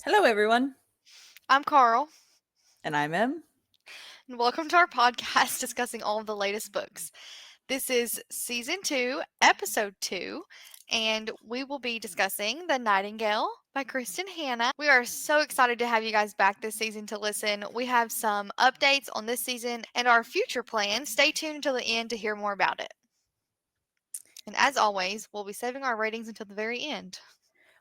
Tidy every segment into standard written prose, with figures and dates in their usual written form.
Hello, everyone. I'm Karl, And I'm Em. and welcome to our podcast discussing all of the latest books. This is Season 2, Episode 2, and we will be discussing The Nightingale by Kristin Hannah. We are so excited to have you guys back this season to listen. We have some updates on this season and our future plans. Stay tuned until the end to hear more about it. And as always, we'll be saving our ratings until the very end.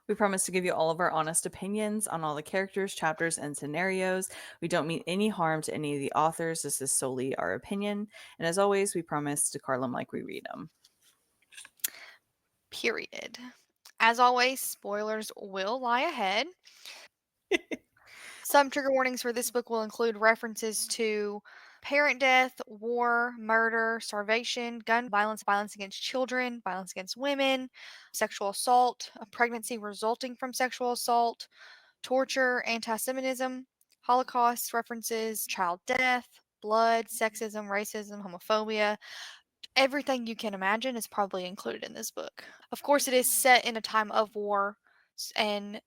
We promise to give you all of our honest opinions on all the characters, chapters, and scenarios. We don't mean any harm to any of the authors. This is solely our opinion. And as always, we promise to card them like we read them. Period. As always, spoilers will lie ahead. Some trigger warnings for this book will include references to parent death, war, murder, starvation, gun violence, violence against children, violence against women, sexual assault, a pregnancy resulting from sexual assault, torture, anti-Semitism, Holocaust references, child death, blood, sexism, racism, homophobia. Everything you can imagine is probably included in this book. Of course, it is set in a time of war and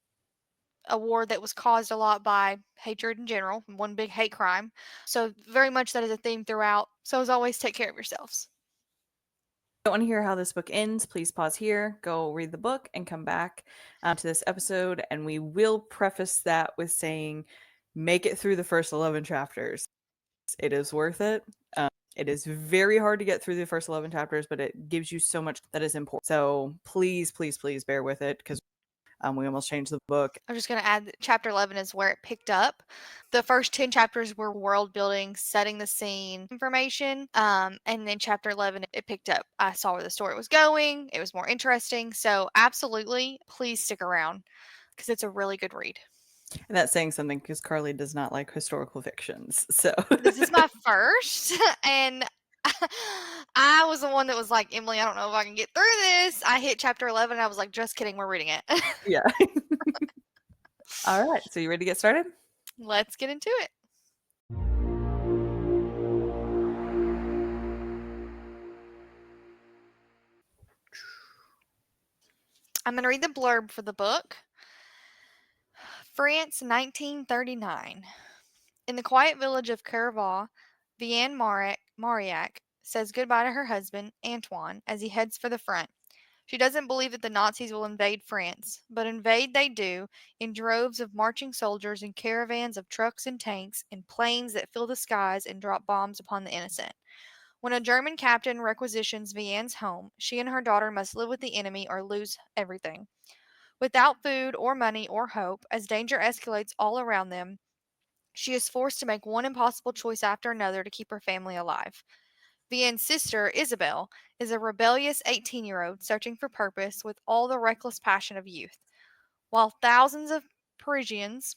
a war that was caused a lot by hatred in general, one big hate crime. So very much that is a theme throughout. So as always, take care of yourselves. If you don't want to hear how this book ends, please pause here, go read the book, and come back to this episode. And we will preface that with saying, make it through the first 11 chapters. It is worth it. It is very hard to get through the first 11 chapters, but it gives you so much that is important. So please, please, please bear with it, because we almost changed the book. I'm just going to add that chapter 11 is where it picked up. The first 10 chapters were world building, setting the scene information. And then chapter 11, it picked up. I saw where the story was going. It was more interesting. So absolutely, please stick around because it's a really good read. And that's saying something because Carly does not like historical fictions. So This is my first, and I was the one that was like, Emily, I don't know if I can get through this. I hit chapter 11 and I was like, just kidding, we're reading it. yeah. All right. So you ready to get started? Let's get into it. I'm going to read the blurb for the book. France, 1939. In the quiet village of Carval, Vianne Mariac says goodbye to her husband, Antoine, as he heads for the front. She doesn't believe that the Nazis will invade France, but invade they do, in droves of marching soldiers and caravans of trucks and tanks and planes that fill the skies and drop bombs upon the innocent. When a German captain requisitions Vianne's home, she and her daughter must live with the enemy or lose everything. Without food or money or hope, as danger escalates all around them, she is forced to make one impossible choice after another to keep her family alive. Vianne's sister, Isabelle, is a rebellious 18-year-old searching for purpose with all the reckless passion of youth. While thousands of Parisians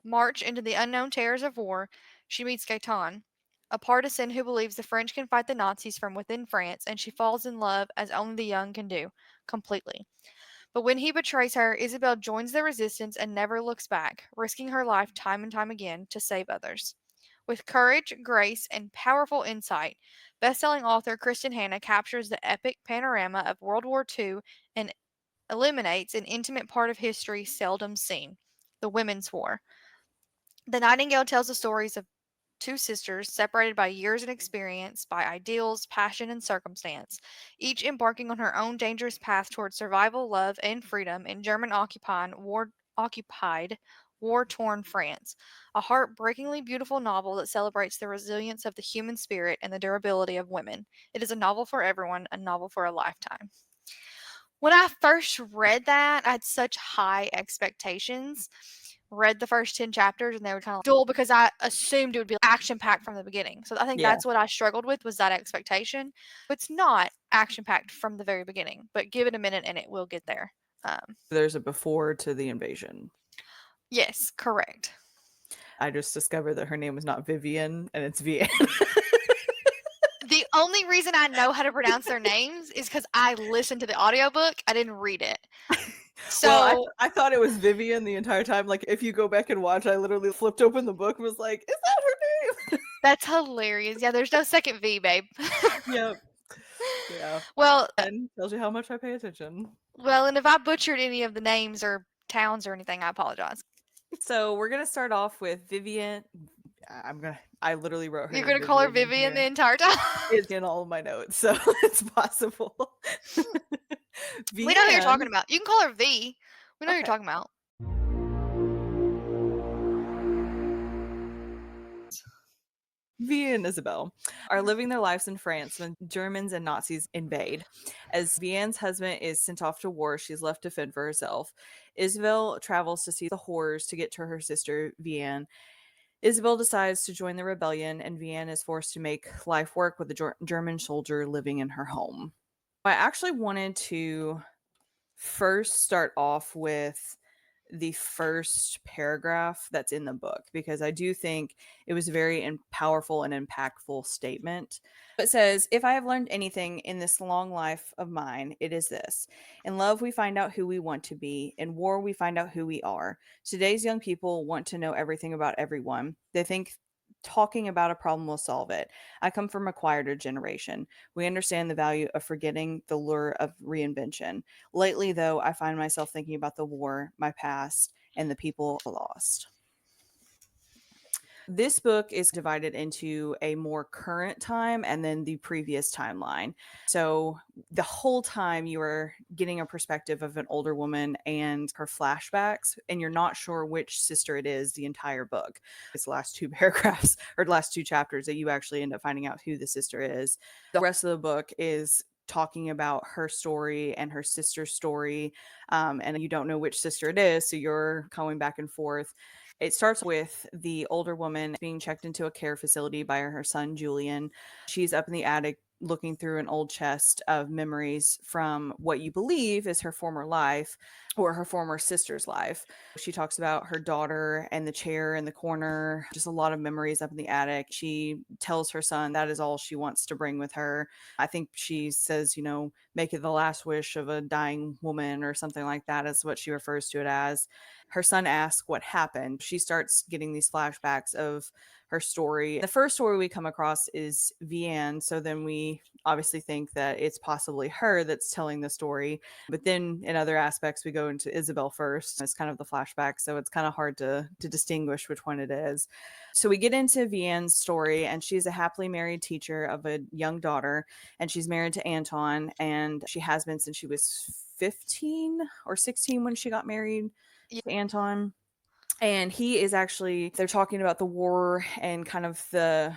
march into the unknown terrors of war, she meets Gaetan, a partisan who believes the French can fight the Nazis from within France, and she falls in love, as only the young can do, completely. But when he betrays her, Isabelle joins the resistance and never looks back, risking her life time and time again to save others. With courage, grace, and powerful insight, best-selling author Kristin Hannah captures the epic panorama of World War II and illuminates an intimate part of history seldom seen, the Women's War. The Nightingale tells the stories of two sisters separated by years and experience, by ideals, passion, and circumstance, each embarking on her own dangerous path toward survival, love, and freedom in German occupied, war-torn France. A heartbreakingly beautiful novel that celebrates the resilience of the human spirit and the durability of women. It is a novel for everyone, a novel for a lifetime. When I first read that, I had such high expectations. Read the first 10 chapters and they were kind of dull because I assumed it would be action packed from the beginning. So I think Yeah. that's what I struggled with, was that expectation. It's not action packed from the very beginning, but give it a minute and it will get there. There's a before to the invasion. Yes, correct. I just discovered that her name was not Vivian and it's Vianne. The only reason I know how to pronounce their names is because I listened to the audiobook. I didn't read it. So I thought it was Vivian the entire time. Like, if you go back and watch, I literally flipped open the book and was like, "Is that her name?" that's hilarious. Yeah, there's no second V, babe. Yep. Yeah. Well, And tells you how much I pay attention. and if I butchered any of the names or towns or anything, I apologize. So we're gonna start off with Vivian. I literally wrote her You're name gonna call her Vivian in Vivian the here. entire time? It's in all of my notes, so it's possible. We know who you're talking Vianne. about. You can call her V. We know who you're Okay. talking about. Vianne and Isabelle are living their lives in France when Germans and Nazis invade. As Vianne's husband is sent off to war, she's left to fend for herself. Isabelle travels to see the horrors to get to her sister, Vianne. Isabelle decides to join the rebellion, and Vianne is forced to make life work with a German soldier living in her home. I actually wanted to first start off with the first paragraph that's in the book because I do think it was a very powerful and impactful statement. It says, "If I have learned anything in this long life of mine, it is this. In love, we find out who we want to be. In war, we find out who we are. Today's young people want to know everything about everyone. They think talking about a problem will solve it. I come from a quieter generation. We understand the value of forgetting, the lure of reinvention. Lately, though, I find myself thinking about the war, my past, and the people lost." This book is divided into a more current time and then the previous timeline. So the whole time you are getting a perspective of an older woman and her flashbacks, and you're not sure which sister it is the entire book. It's the last two paragraphs or the last two chapters that you actually end up finding out who the sister is. The rest of the book is talking about her story and her sister's story, and you don't know which sister it is, so you're going back and forth. It starts with the older woman being checked into a care facility by her son, Julian. She's up in the attic looking through an old chest of memories from what you believe is her former life or her former sister's life. She talks about her daughter and the chair in the corner, just a lot of memories up in the attic. She tells her son that is all she wants to bring with her. I think she says, make it the last wish of a dying woman or something like that is what she refers to it as. Her son asks what happened. She starts getting these flashbacks of her story. The first story we come across is Vianne. So then we obviously think that it's possibly her that's telling the story. But then in other aspects, we go into Isabelle first. It's kind of the flashback. So it's kind of hard to distinguish which one it is. So we get into Vianne's story, and she's a happily married teacher of a young daughter, and she's married to Anton, and she has been since she was 15 or 16 when she got married to Anton. And he is actually, they're talking about the war and kind of the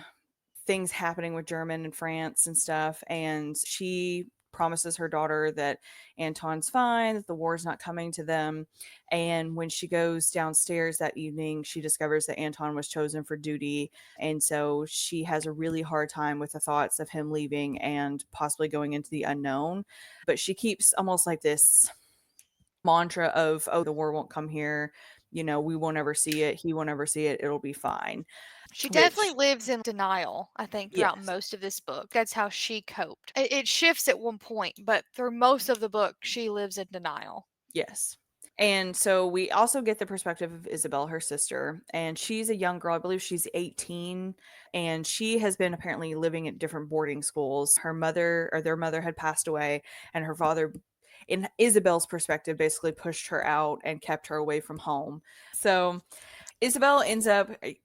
things happening with German and France and stuff. And she promises her daughter that Anton's fine, that the war's not coming to them. And when she goes downstairs that evening, she discovers that Anton was chosen for duty. And so she has a really hard time with the thoughts of him leaving and possibly going into the unknown. But she keeps almost like this mantra of, oh, the war won't come here. We won't ever see it. He won't ever see it. It'll be fine. She definitely Which, lives in denial, I think, throughout yes, most of this book. That's how she coped. It shifts at one point, but through most of the book, she lives in denial. yes. And so we also get the perspective of Isabelle, her sister, and she's a young girl. I believe she's 18, and she has been apparently living at different boarding schools. Her mother or their mother had passed away, and her father, in Isabelle's perspective, basically pushed her out and kept her away from home. So Isabelle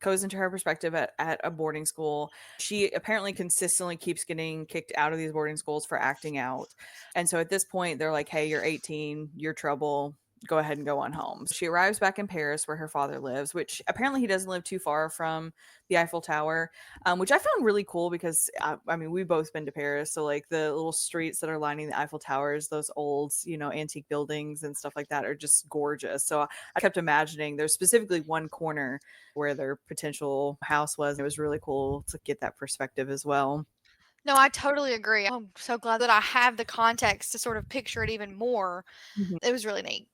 goes into her perspective at a boarding school. She apparently consistently keeps getting kicked out of these boarding schools for acting out. And so at this point, they're like, hey, you're 18, you're trouble. Go ahead and go on home. She arrives back in Paris where her father lives, which apparently he doesn't live too far from the Eiffel Tower, which I found really cool because, I mean, we've both been to Paris. So, like, the little streets that are lining the Eiffel Towers, those old, antique buildings and stuff like that are just gorgeous. So I kept imagining there's specifically one corner where their potential house was. It was really cool to get that perspective as well. No, I totally agree. I'm so glad that I have the context to sort of picture it even more. Mhm. It was really neat.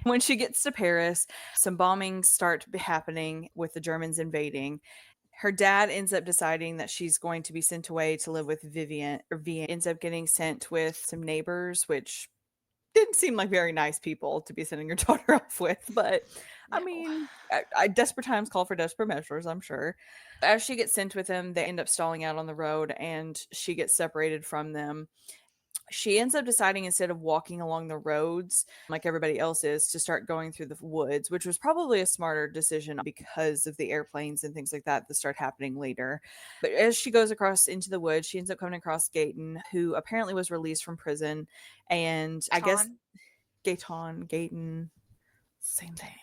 When she gets to Paris, some bombings start happening with the Germans invading. Her dad ends up deciding that she's going to be sent away to live with Vivian, or Vivian ends up getting sent with some neighbors, which didn't seem like very nice people to be sending your daughter off with. But I No. mean, desperate times call for desperate measures, I'm sure. As she gets sent with him, they end up stalling out on the road and she gets separated from them. She ends up deciding, instead of walking along the roads like everybody else is, to start going through the woods, which was probably a smarter decision because of the airplanes and things like that that start happening later. But as she goes across into the woods, she ends up coming across Gayton, who apparently was released from prison. And I guess Ton. Gayton, same thing.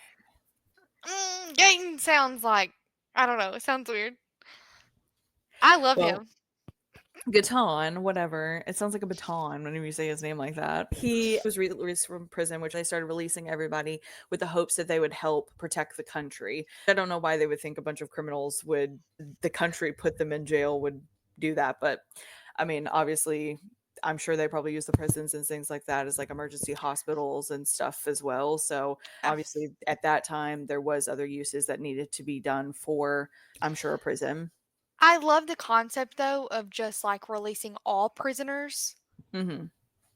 Gayton sounds like, I don't know. It sounds weird. I love Well, him. Gaton, whatever. It sounds like a baton whenever you say his name like that. He was released from prison, which they started releasing everybody with the hopes that they would help protect the country. I don't know why they would think a bunch of criminals would, the country put them in jail would do that. But I mean, obviously, I'm sure they probably use the prisons and things like that as like emergency hospitals and stuff as well. So Yeah. obviously, at that time, there was other uses that needed to be done for, I'm sure, a prison. I love the concept though of just like releasing all prisoners Hmm.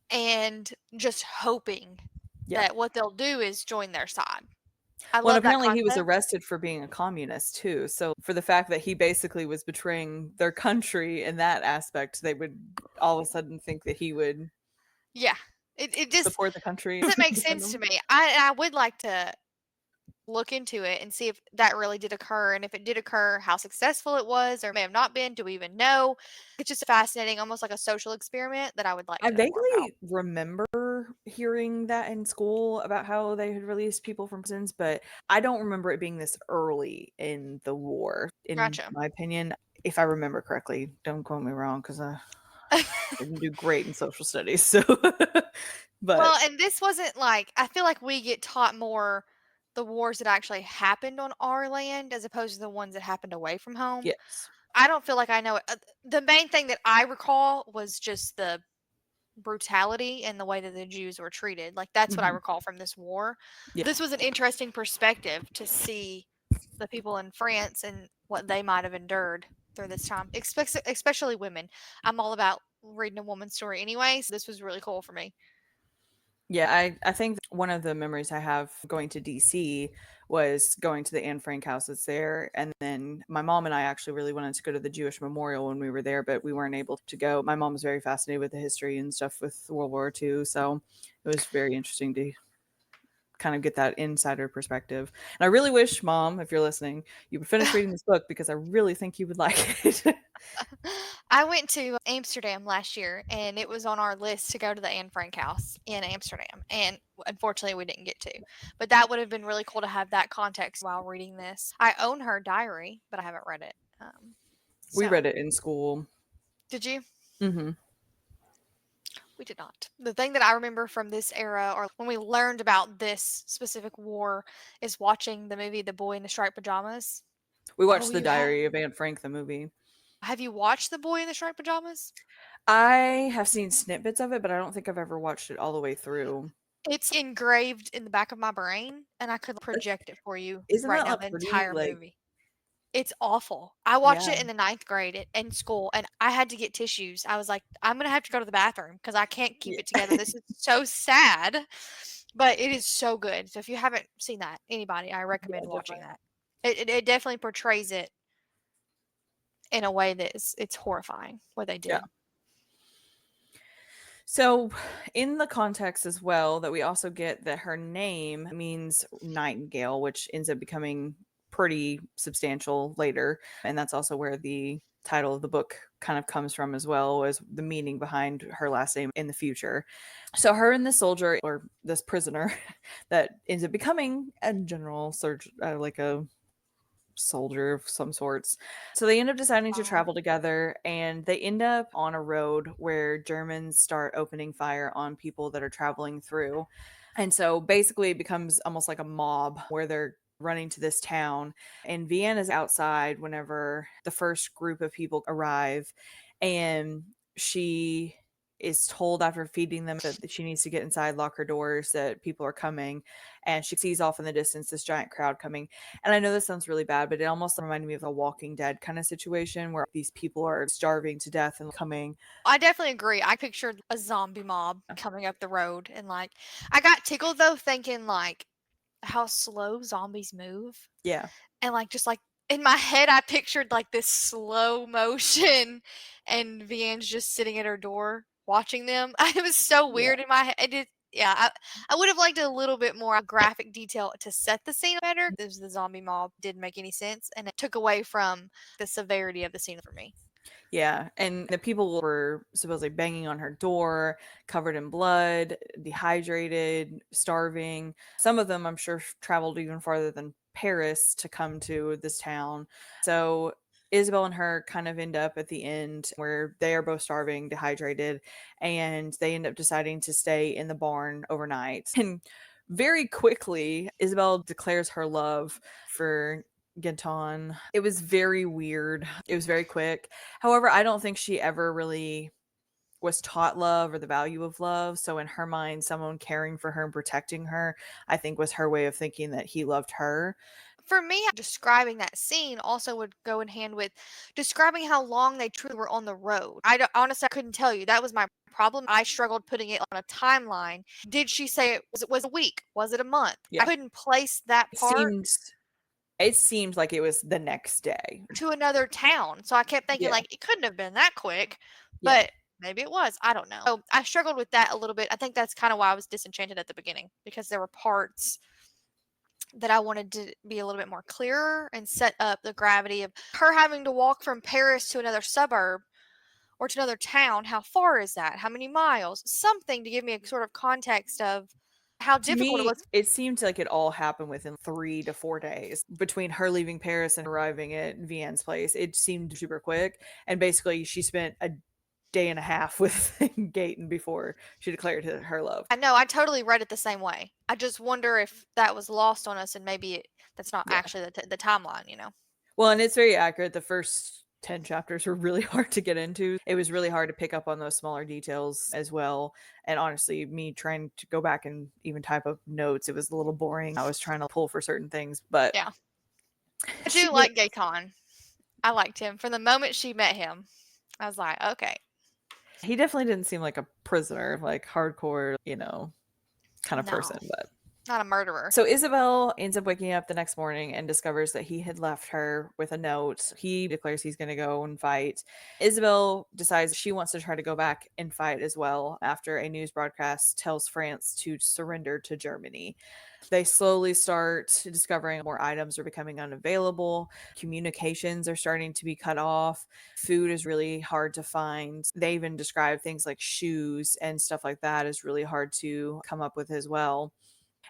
and just hoping Yeah. that what they'll do is join their side. I Well, and love that apparently he was concept. arrested for being a communist too. So for the fact that he basically was betraying their country in that aspect, they would all of a sudden think that he would Yeah. It just support the country doesn't and make defend sense to them. me. I would like to look into it and see if that really did occur, and if it did occur, how successful it was or may have not been. Do we even know? It's just fascinating, almost like a social experiment that I would like I to know more about. vaguely remember hearing that in school about how they had released people from prisons, but I don't remember it being this early in the war, in Gotcha. my opinion. If I remember correctly, don't quote me wrong because I didn't do great in social studies. So, but Well, and this wasn't like, I feel like we get taught more the wars that actually happened on our land as opposed to the ones that happened away from home. yes. I don't feel like I know it. The main thing that I recall was just the brutality and the way that the Jews were treated. Like, that's what I Hmm. recall from this war. Yeah. This was an interesting perspective to see the people in France and what they might have endured through this time, especially women. I'm all about reading a woman's story anyway, so this was really cool for me. Yeah, I think one of the memories I have going to DC was going to the Anne Frank house that's there. And then my mom and I actually really wanted to go to the Jewish Memorial when we were there, but we weren't able to go. My mom was very fascinated with the history and stuff with World War II. So it was very interesting to kind of get that insider perspective. And I really wish, Mom, if you're listening, you would finish reading this book because I really think you would like it. I went to Amsterdam last year, and it was on our list to go to the Anne Frank house in Amsterdam, and unfortunately, we didn't get to. But that would have been really cool to have that context while reading this. I own her diary, but I haven't read it. We So, read it in school. did you? Hmm. We did not. The thing that I remember from this era, or when we learned about this specific war, is watching the movie The Boy in the Striped Pajamas. We Oh, watched The you have? Diary of Anne Frank, the movie. Have you watched The Boy in the Striped Pajamas? I have seen snippets of it, but I don't think I've ever watched it all the way through. It's engraved in the back of my brain, and I could project it for you Isn't right that now, like the pretty entire like movie. It's awful. I watched yeah, it in the ninth grade in school, and I had to get tissues. I was like, I'm gonna have to go to the bathroom because I can't keep yeah, it together. This is so sad, but it is so good. So if you haven't seen that, anybody, I yeah, recommend watching definitely. that. It definitely portrays it in a way that is it's horrifying what they Yeah. did. So, in the context as well, that we also get that her name means Nightingale, which ends up becoming pretty substantial later. And that's also where the title of the book kind of comes from as well, as the meaning behind her last name in the future. So, her and this soldier, or this prisoner, that ends up becoming a general surgeon, like a soldier of some sorts. So they end up deciding to Wow. travel together and they end up on a road where Germans start opening fire on people that are traveling through. And so basically it becomes almost like a mob where they're running to this town and Vianne is outside whenever the first group of people arrive and she is told after feeding them that she needs to get inside, lock her doors, that people are coming, and she sees off in the distance this giant crowd coming. And I know this sounds really bad, but it almost reminded me of a Walking Dead kind of situation where these people are starving to death and coming. I definitely agree. I pictured a zombie mob coming up the road, and like I got tickled though thinking like how slow zombies move. Yeah. And like just like in my head I pictured like this slow motion and Vianne's just sitting at her door watching them. It was so Yeah. weird in my head. I would have liked a little bit more graphic detail to set the scene better. This the zombie mob didn't make any sense and it took away from the severity of the scene for me. Yeah, and the people were supposedly banging on her door, covered in blood, dehydrated, starving. Some of them, I'm sure, traveled even farther than Paris to come to this town. So Isabel and her kind of end up at the end where they are both starving, dehydrated, and they end up deciding to stay in the barn overnight. And very quickly, Isabel declares her love for Ganton. It was very weird. It was very quick. However, I don't think she ever really was taught love or the value of love. So in her mind, someone caring for her and protecting her, I think was her way of thinking that he loved her. For me, describing that scene also would go in hand with describing how long they truly were on the road. Honestly, I couldn't tell you. That was my problem. I struggled putting it on a timeline. Did she say it was a week? Was it a month? I Yeah. couldn't place that It part seemed it seemed like it was the next day. to another town. So I kept thinking Yeah. like it couldn't have been that quick, Yeah. but maybe it was. I don't know. So I struggled with that a little bit. I think that's kind of why I was disenchanted at the beginning because there were parts that I wanted to be a little bit more clearer and set up the gravity of her having to walk from Paris to another suburb or to another town. How far is that? How many miles? Something to give me a sort of context of how To difficult it me, was. it seemed like it all happened within 3 to 4 days between her leaving Paris and arriving at Vianne's place. It seemed super quick, and basically she spent a day and a half with Gayton before she declared her love. I know I totally read it the same way. I just wonder if that was lost on us and maybe that's not Yeah. actually the timeline, you know? Well, and it's very accurate. The first 10 chapters were really hard to get into. It was really hard to pick up on those smaller details as well. And honestly, me trying to go back and even type up notes, it was a little boring. I was trying to pull for certain things, but Yeah. I she do did. like Gaetan. I liked him. From the moment she met him, I was like, okay. He definitely didn't seem like a prisoner, like hardcore, kind of No, person, but not a murderer. so Isabel ends up waking up the next morning and discovers that he had left her with a note. He declares he's going to go and fight. Isabel decides she wants to try to go back and fight as well after a news broadcast tells France to surrender to Germany. They slowly start discovering more items are becoming unavailable. Communications are starting to be cut off. Food is really hard to find. They even describe things like shoes and stuff like that is really hard to come up with as well.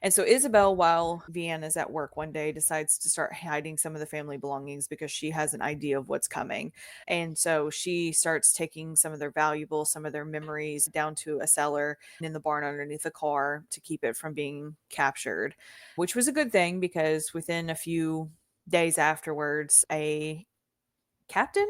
And so Isabel, while Vianne is at work one day, decides to start hiding some of the family belongings because she has an idea of what's coming. And so she starts taking some of their valuables, some of their memories down to a cellar in the barn underneath the car to keep it from being captured, which was a good thing because within a few days afterwards, a captain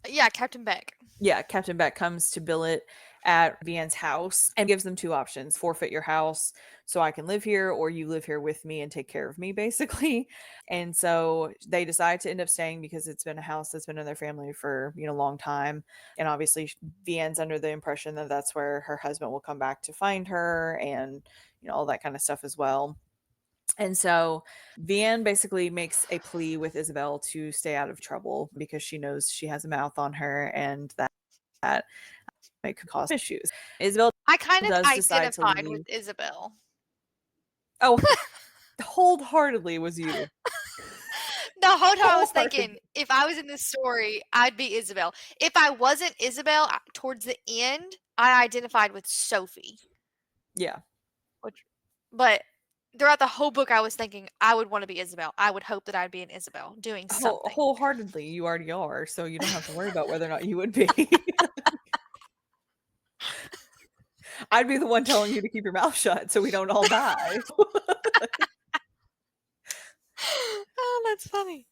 Yeah, Captain Beck. yeah, Captain Beck comes to billet at Vianne's house and gives them two options: forfeit your house so I can live here, or you live here with me and take care of me, basically. And so they decide to end up staying because it's been a house that's been in their family for, a long time. And obviously, Vianne's under the impression that that's where her husband will come back to find her and, all that kind of stuff as well. And so Vianne basically makes a plea with Isabel to stay out of trouble because she knows she has a mouth on her and that it could cause issues. Isabel I kind of does decide to identified with leave. Isabel. Oh, wholeheartedly was you. The whole time I was Wholeheartedly. thinking, if I was in this story, I'd be Isabel. If I wasn't Isabel, towards the end, I identified with Sophie. Yeah. Which, but throughout the whole book, I was thinking I would want to be Isabel. I would hope that I'd be an Isabel doing something. Wholeheartedly, you already are, so you don't have to worry about whether or not you would be. I'd be the one telling you to keep your mouth shut so we don't all die. Oh, that's funny.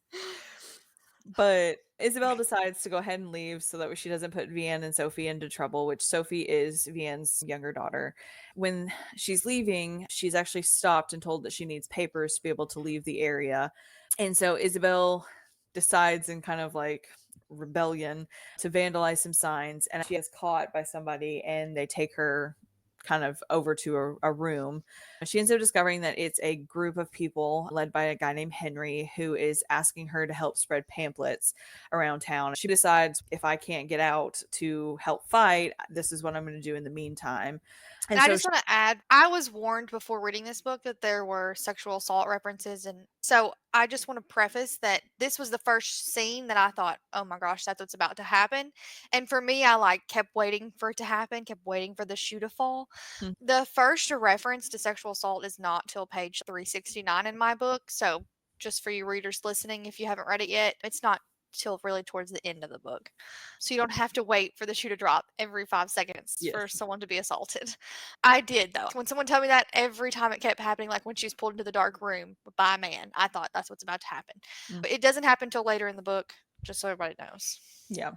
But Isabel decides to go ahead and leave so that she doesn't put Vianne and Sophie into trouble, which Sophie is Vianne's younger daughter. When she's leaving, she's actually stopped and told that she needs papers to be able to leave the area. And so Isabel decides in kind of like rebellion to vandalize some signs, and she is caught by somebody and they take her kind of over to a room. She ends up discovering that it's a group of people led by a guy named Henry who is asking her to help spread pamphlets around town. She decides, if I can't get out to help fight, this is what I'm going to do in the meantime. And And I so just want to add, I was warned before reading this book that there were sexual assault references. And so I just want to preface that this was the first scene that I thought, oh my gosh, that's what's about to happen. And for me, I like kept waiting for it to happen, kept waiting for the shoe to fall. mm, The first reference to sexual assault is not till page 369 in my book. So just for you readers listening, if you haven't read it yet, it's not till really towards the end of the book. So you don't have to wait for the shoe to drop every 5 seconds yes. for someone to be assaulted. I did though. When someone told me that, every time it kept happening, like when she was pulled into the dark room by a man, I thought that's what's about to happen. Mm. But it doesn't happen till later in the book, just so everybody knows. Yeah.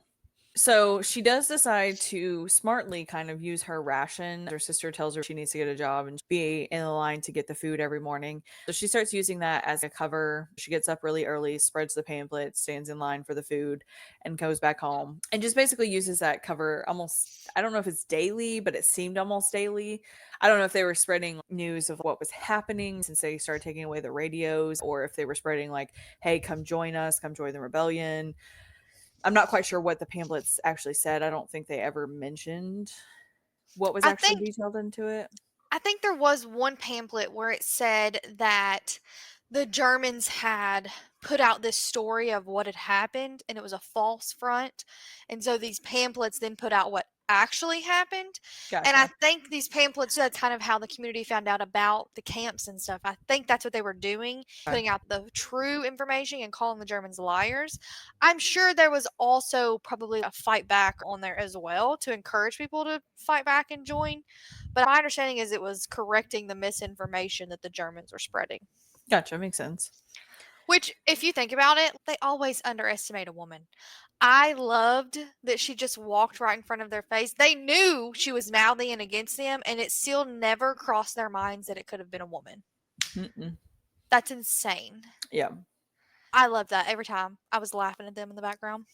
So she does decide to smartly kind of use her ration. Her sister tells her she needs to get a job and be in the line to get the food every morning. So she starts using that as a cover. She gets up really early, spreads the pamphlet, stands in line for the food, and goes back home. And just basically uses that cover almost, I don't know if it's daily, but it seemed almost daily. I don't know if they were spreading news of what was happening since they started taking away the radios, or if they were spreading like, hey, come join us, come join the rebellion. I'm not quite sure what the pamphlets actually said. I don't think they ever mentioned what was I actually think detailed into it. I think there was one pamphlet where it said that the Germans had put out this story of what had happened and it was a false front. And so these pamphlets then put out what actually happened. And I Gotcha. think these pamphlets, that's kind of how the community found out about the camps and stuff. I think that's what they were doing, Okay. putting out the true information and calling the Germans liars. I'm sure there was also probably a fight back on there as well to encourage people to fight back and join. But my understanding is it was correcting the misinformation that the Germans were spreading. Gotcha. Makes sense. Which, if you think about it, they always underestimate a woman. I loved that she just walked right in front of their face. They knew she was mouthing against them, and it still never crossed their minds that it could have been a woman. Mm-mm. That's insane. Yeah. I loved that every time. I was laughing at them in the background.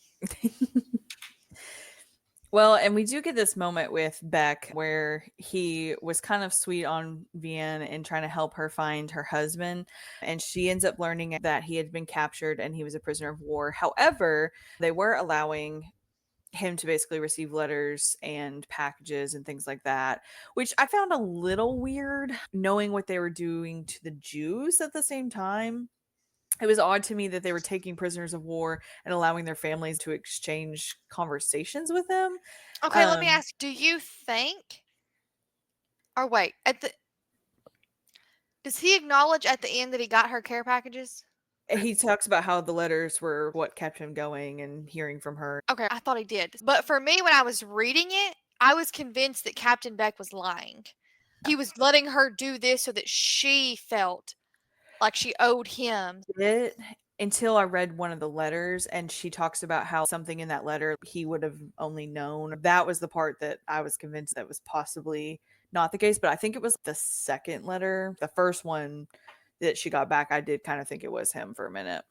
Well, and we do get this moment with Beck where he was kind of sweet on Vianne and trying to help her find her husband. And she ends up learning that he had been captured and he was a prisoner of war. However, they were allowing him to basically receive letters and packages and things like that, which I found a little weird, knowing what they were doing to the Jews at the same time. It was odd to me that they were taking prisoners of war and allowing their families to exchange conversations with them. Okay, let me Um, ask, do you think or wait, at the does he acknowledge at the end that he got her care packages? he talks about how the letters were what kept him going and hearing from her. Okay, I thought he did. But for me, when I was reading it, I was convinced that Captain Beck was lying. He was letting her do this so that she felt like she owed him. It until I read one of the letters and she talks about how something in that letter he would have only known. That was the part that I was convinced that was possibly not the case, but I think it was the second letter. The first one that she got back, I did kind of think it was him for a minute.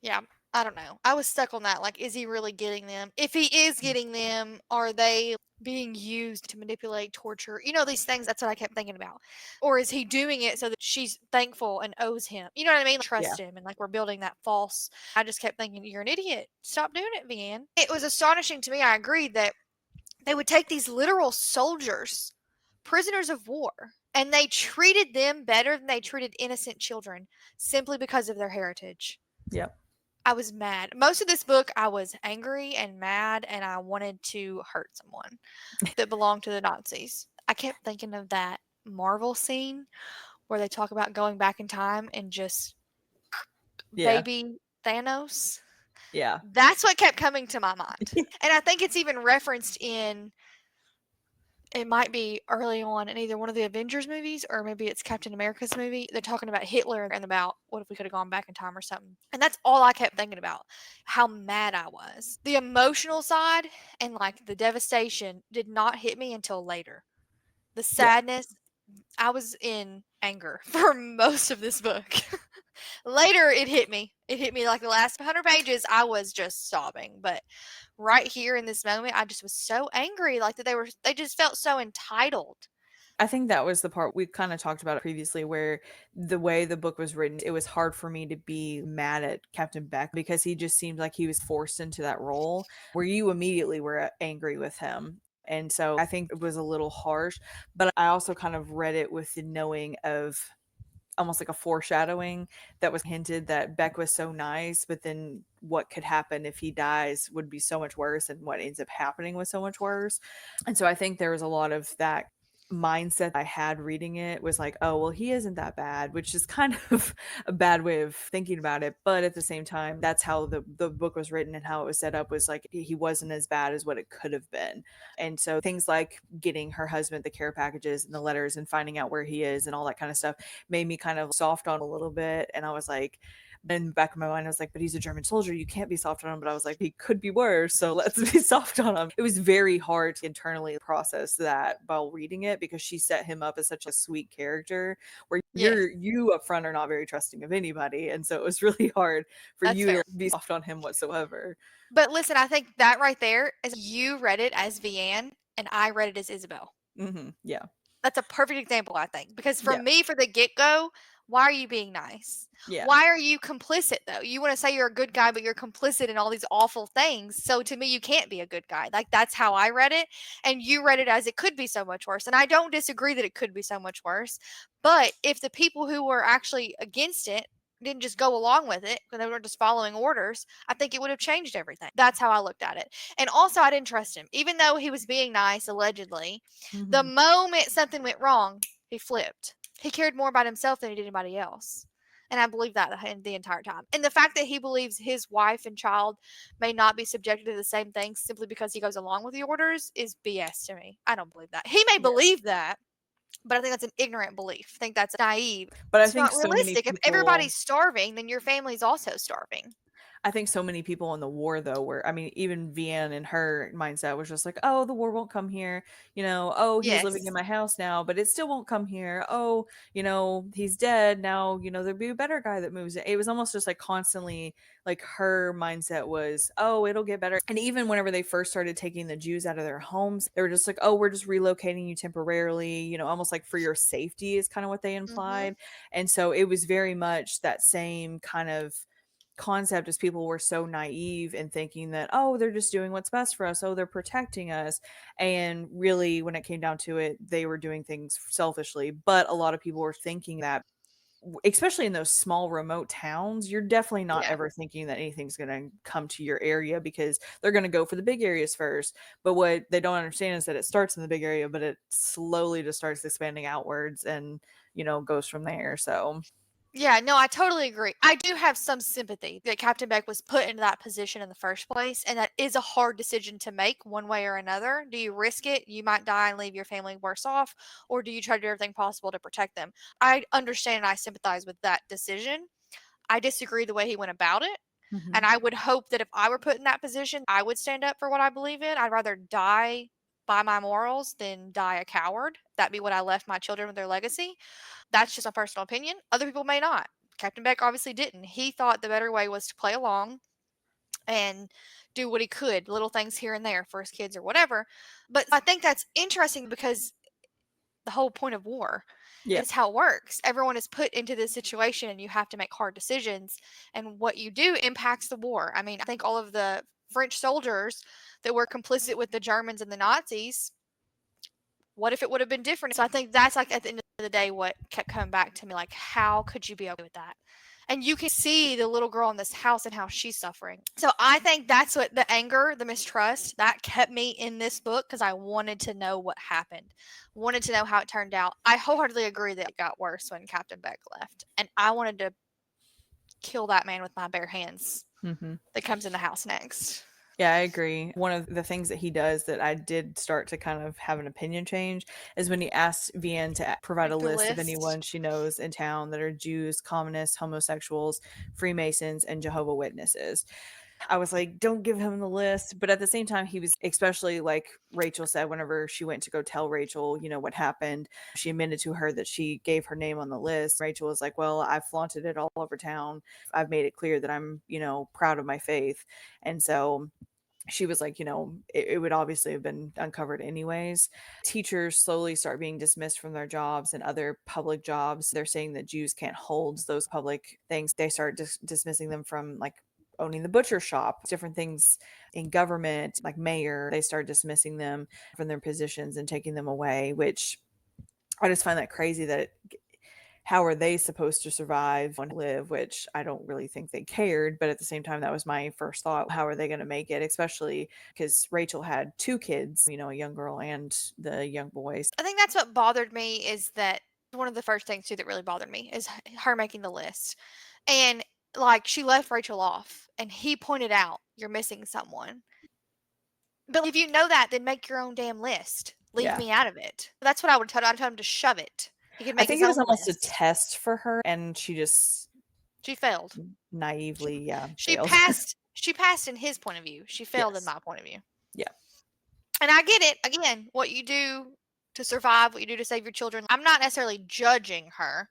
Yeah, I don't know. I was stuck on that. Like, is he really getting them? If he is getting them, are they being used to manipulate, torture? You know, these things. That's what I kept thinking about. Or is he doing it so that she's thankful and owes him? You know what I mean? Yeah. Trust him. And like, we're building that false. I just kept thinking, you're an idiot. Stop doing it, Vianne. It was astonishing to me. I agreed that they would take these literal soldiers, prisoners of war, and they treated them better than they treated innocent children simply because of their heritage. Yep. I was mad. Most of this book, I was angry and mad, and I wanted to hurt someone that belonged to the Nazis. I kept thinking of that Marvel scene where they talk about going back in time and just Yeah. baby Thanos. Yeah. That's what kept coming to my mind. And I think it's even referenced in it might be early on in either one of the Avengers movies or maybe it's Captain America's movie. They're talking about Hitler and about what if we could have gone back in time or something. And that's all I kept thinking about, how mad I was. The emotional side and like the devastation did not hit me until later. The Yeah. sadness, I was in anger for most of this book. Later, it hit me. It hit me like the last 100 pages. I was just sobbing. But right here in this moment, I just was so angry. Like that they just felt so entitled. I think that was the part we kind of talked about previously where the way the book was written, it was hard for me to be mad at Captain Beck because he just seemed like he was forced into that role where you immediately were angry with him. And so I think it was a little harsh, but I also kind of read it with the knowing of almost like a foreshadowing that was hinted that Beck was so nice, but then what could happen if he dies would be so much worse, and what ends up happening was so much worse. And so I think there was a lot of that mindset I had reading it was like, oh, well, he isn't that bad, which is kind of a bad way of thinking about it. But at the same time, that's how the book was written and how it was set up was like he wasn't as bad as what it could have been. And so things like getting her husband the care packages and the letters and finding out where he is and all that kind of stuff made me kind of soft on a little bit. And I was like, in the back of my mind, I was like, but he's a German soldier. You can't be soft on him. But I was like, he could be worse. So let's be soft on him. It was very hard to internally process that while reading it because she set him up as such a sweet character where Yes, you up front are not very trusting of anybody. And so it was really hard for that's you fair. to be soft on him whatsoever. But listen, I think that right there is you read it as Vianne and I read it as Isabel. Yeah. That's a perfect example, I think, because for Yeah. me, for the get go, why are you being nice? Yeah. Why are you complicit though? You want to say you're a good guy, but you're complicit in all these awful things. So to me, you can't be a good guy. Like that's how I read it. And you read it as it could be so much worse. And I don't disagree that it could be so much worse. But if the people who were actually against it didn't just go along with it, because they were just following orders, I think it would have changed everything. That's how I looked at it. And also, I didn't trust him. Even though he was being nice, allegedly, the Hmm. moment something went wrong, he flipped. He cared more about himself than he did anybody else. And I believe that the entire time. And the fact that he believes his wife and child may not be subjected to the same things simply because he goes along with the orders is BS to me. I don't believe that. He may Yeah. believe that, but I think that's an ignorant belief. I think that's naive. But I It's think not so many realistic. If people everybody's starving, then your family's also starving. I think so many people in the war though were I mean, even Vianne and her mindset was just like, "Oh, the war won't come here." "Oh, he's living in Yes. my house now, but it still won't come here. Oh, he's dead now, there'll be a better guy that moves it." It was almost just like constantly like her mindset was, "Oh, it'll get better." And even whenever they first started taking the Jews out of their homes, they were just like, "Oh, we're just relocating you temporarily, almost like for your safety," is kind of what they Mhm. implied. And so it was very much that same kind of concept as people were so naive and thinking that, oh, they're just doing what's best for us, oh, they're protecting us. And really when it came down to it, they were doing things selfishly. But a lot of people were thinking that, especially in those small remote towns, you're definitely not Yeah. ever thinking that anything's going to come to your area because they're going to go for the big areas first. But what they don't understand is that it starts in the big area, but it slowly just starts expanding outwards and goes from there. So Yeah, no, I totally agree. I do have some sympathy that Captain Beck was put into that position in the first place, and that is a hard decision to make one way or another. Do you risk it? You might die and leave your family worse off, or do you try to do everything possible to protect them? I understand and I sympathize with that decision. I disagree the way he went about it, and mhm. I would hope that if I were put in that position, I would stand up for what I believe in. I'd rather die by my morals than die a coward. That'd be what I left my children with their legacy. That's just my personal opinion. Other people may not. Captain Beck obviously didn't. He thought the better way was to play along and do what he could, little things here and there for his kids or whatever. But I think that's interesting because the whole point of war Yeah. is how it works. Everyone is put into this situation and you have to make hard decisions. And what you do impacts the war. I mean, I think all of the French soldiers that were complicit with the Germans and the Nazis, what if it would have been different? So I think that's like at the end of the day what kept coming back to me, like how could you be okay with that? And you can see the little girl in this house and how she's suffering. So I think that's what the anger, the mistrust, that kept me in this book because I wanted to know what happened, wanted to know how it turned out. I wholeheartedly agree that it got worse when Captain Beck left, and I wanted to kill that man with my bare hands Mhm. that comes in the house next. Yeah, I agree. One of the things that he does that I did start to kind of have an opinion change is when he asks Vianne to provide a Make the list of list. anyone she knows in town that are Jews, communists, homosexuals, Freemasons, and Jehovah Witnesses. I was like, don't give him the list. But at the same time, he was, especially like Rachel said, whenever she went to go tell Rachel, what happened, she admitted to her that she gave her name on the list. Rachel was like, well, I flaunted it all over town. I've made it clear that I'm, proud of my faith. And so she was like, it would obviously have been uncovered anyways. Teachers slowly start being dismissed from their jobs and other public jobs. They're saying that Jews can't hold those public things. They start dismissing them from like owning the butcher shop, different things in government, like mayor. They start dismissing them from their positions and taking them away, which I just find that crazy that how are they supposed to survive and live, which I don't really think they cared. But at the same time, that was my first thought. How are they going to make it? Especially because Rachel had two kids, a young girl and the young boys. I think that's what bothered me is that one of the first things too that really bothered me is her making the list. And like she left Rachel off and he pointed out you're missing someone. But if you know that, then make your own damn list. Leave Yeah. me out of it. That's what I would tell. I'd tell him to shove it. He could I make think his it was own almost a list. test for her, and she just She failed. naively, yeah, She failed. passed. She passed in his point of view. She failed in Yes. my point of view. Yeah. And I get it. Again, what you do to survive, what you do to save your children. I'm not necessarily judging her,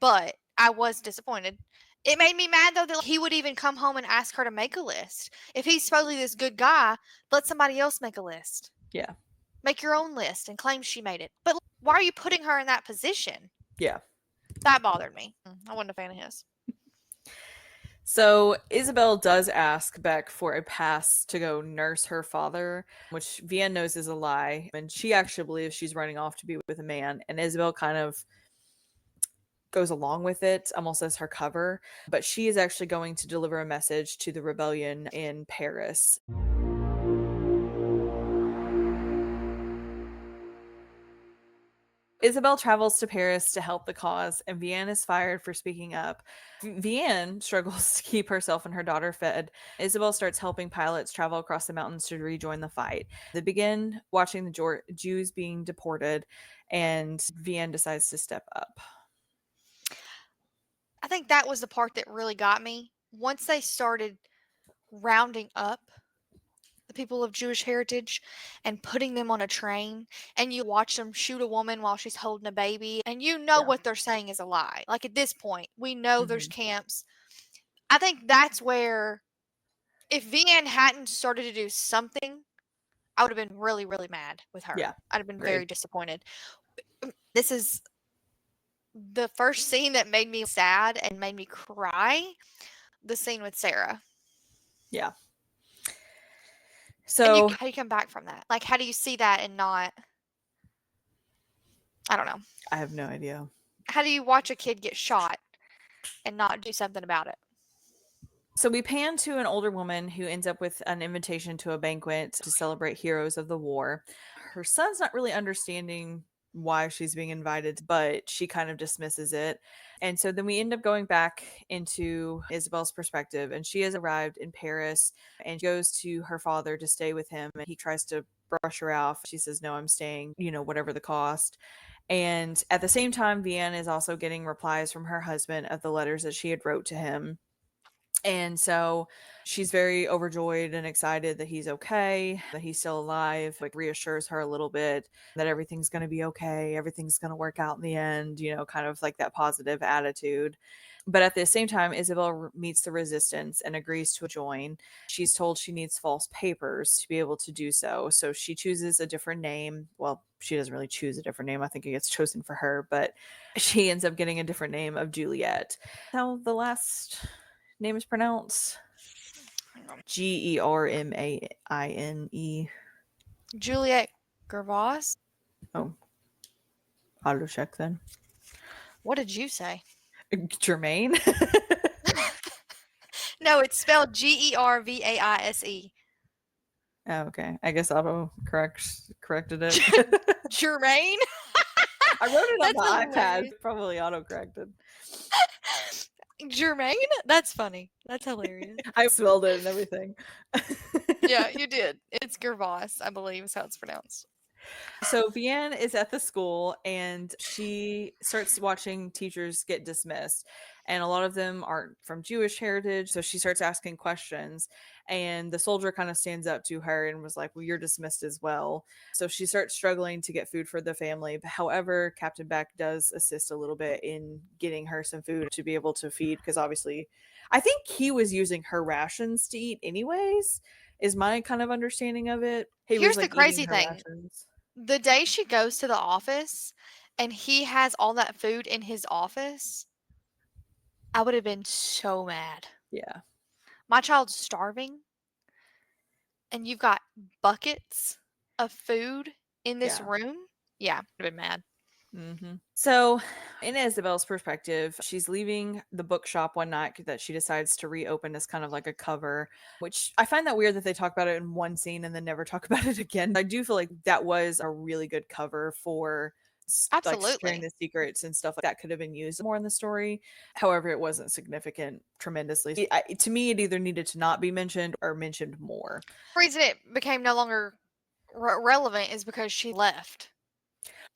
but I was disappointed. It made me mad though that he would even come home and ask her to make a list. If he's supposedly this good guy, let somebody else make a list. Yeah. Make your own list and claim she made it. But why are you putting her in that position? Yeah. That bothered me. I wasn't a fan of his. So Isabel does ask Beck for a pass to go nurse her father, which Vianne knows is a lie. And she actually believes she's running off to be with a man. And Isabel kind of goes along with it almost as her cover. But she is actually going to deliver a message to the rebellion in Paris. Isabel travels to Paris to help the cause, and Vianne is fired for speaking up. Vianne struggles to keep herself and her daughter fed. Isabel starts helping pilots travel across the mountains to rejoin the fight. They begin watching the Jews being deported, and Vianne decides to step up. I think that was the part that really got me. Once they started rounding up the people of Jewish heritage and putting them on a train, and you watch them shoot a woman while she's holding a baby, and you know Yeah. what they're saying is a lie. Like at this point, we know there's Mhm. camps. I think that's where, if Vianne hadn't started to do something, I would have been really, really mad with her. Yeah. I'd have been very Agreed. disappointed. This is the first scene that made me sad and made me cry. The scene with Sarah. Yeah. And So how do you come back from that? Like, how do you see that and not? I don't know. I have no idea. How do you watch a kid get shot and not do something about it? So we pan to an older woman who ends up with an invitation to a banquet to celebrate heroes of the war. Her son's not really understanding why she's being invited, but she kind of dismisses it. And so then we end up going back into Isabel's perspective, and she has arrived in Paris and goes to her father to stay with him. And he tries to brush her off. She says, no, I'm staying, whatever the cost. And at the same time, Vianne is also getting replies from her husband of the letters that she had wrote to him. And so she's very overjoyed and excited that he's okay, that he's still alive, like reassures her a little bit that everything's going to be okay, everything's going to work out in the end, kind of like that positive attitude. But at the same time, Isabel meets the resistance and agrees to join. She's told she needs false papers to be able to do so. So she chooses a different name. Well, she doesn't really choose a different name. I think it gets chosen for her, but she ends up getting a different name of Juliet. How the last name is pronounced? Germaine. Juliet Gervais? Oh, auto check then. What did you say? Germaine? No, it's spelled Gervaise. Oh, okay. I guess auto corrected it. Germaine? I wrote it on That's the iPad. hilarious. Probably auto corrected. Jermaine? That's funny. That's hilarious. I spelled it and everything. Yeah, you did. It's Gervais, I believe is how it's pronounced. So Vianne is at the school and she starts watching teachers get dismissed. And a lot of them aren't from Jewish heritage. So she starts asking questions. And the soldier kind of stands up to her and was like, well, you're dismissed as well. So she starts struggling to get food for the family. However, Captain Beck does assist a little bit in getting her some food to be able to feed. Because obviously, I think he was using her rations to eat, anyways, is my kind of understanding of it. He was Here's the like eating crazy her thing. rations. The day she goes to the office and he has all that food in his office, I would have been so mad. Yeah. My child's starving and you've got buckets of food in this Yeah. room. Yeah, I'd have been mad. So, in Isabel's perspective, she's leaving the bookshop one night that she decides to reopen as kind of like a cover, which I find that weird that they talk about it in one scene and then never talk about it again. I do feel like that was a really good cover for like sharing Absolutely. the secrets and stuff like that could have been used more in the story. However, it wasn't significant tremendously. To me, it either needed to not be mentioned or mentioned more. The reason it became no longer relevant is because she left.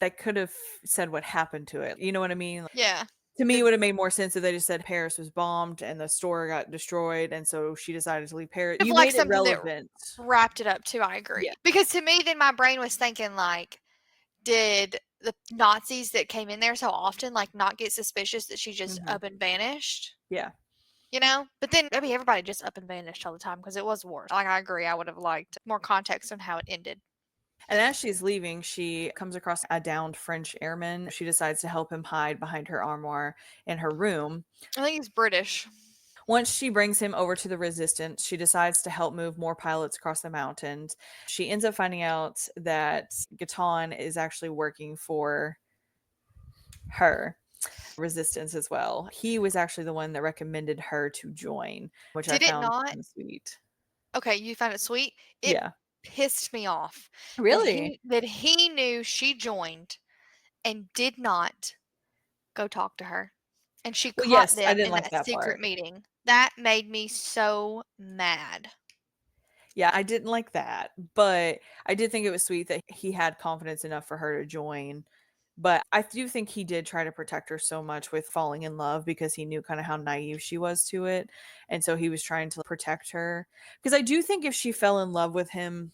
They could have said what happened to it. You know what I mean? Yeah. To me, it 'Cause would have made more sense if they just said Paris was bombed and the store got destroyed, and so she decided to leave Paris. of You like made it something that relevant. wrapped it up too, I Yeah. agree. Because to me, then my brain was thinking like, did the Nazis that came in there so often like not get suspicious that she just Mhm. up and vanished? Yeah. You know? But then maybe everybody just up and vanished all the time because it was war. Like I agree, I would have liked more context on how it ended. And as she's leaving, she comes across a downed French airman. She decides to help him hide behind her armoire in her room. I think he's British. Once she brings him over to the resistance, she decides to help move more pilots across the mountains. She ends up finding out that Gaton is actually working for her resistance as well. He was actually the one that recommended her to join, which I Did it found not? kind of sweet. Okay, you found it sweet. It Yeah. pissed me off that Really? he knew she joined and did not go talk to her. And she Well, caught yes, I them didn't in like that that secret part. meeting. That made me so mad. Yeah, I didn't like that, but I did think it was sweet that he had confidence enough for her to join. But I do think he did try to protect her so much with falling in love because he knew kind of how naive she was to it. And so he was trying to protect her. Because I do think if she fell in love with him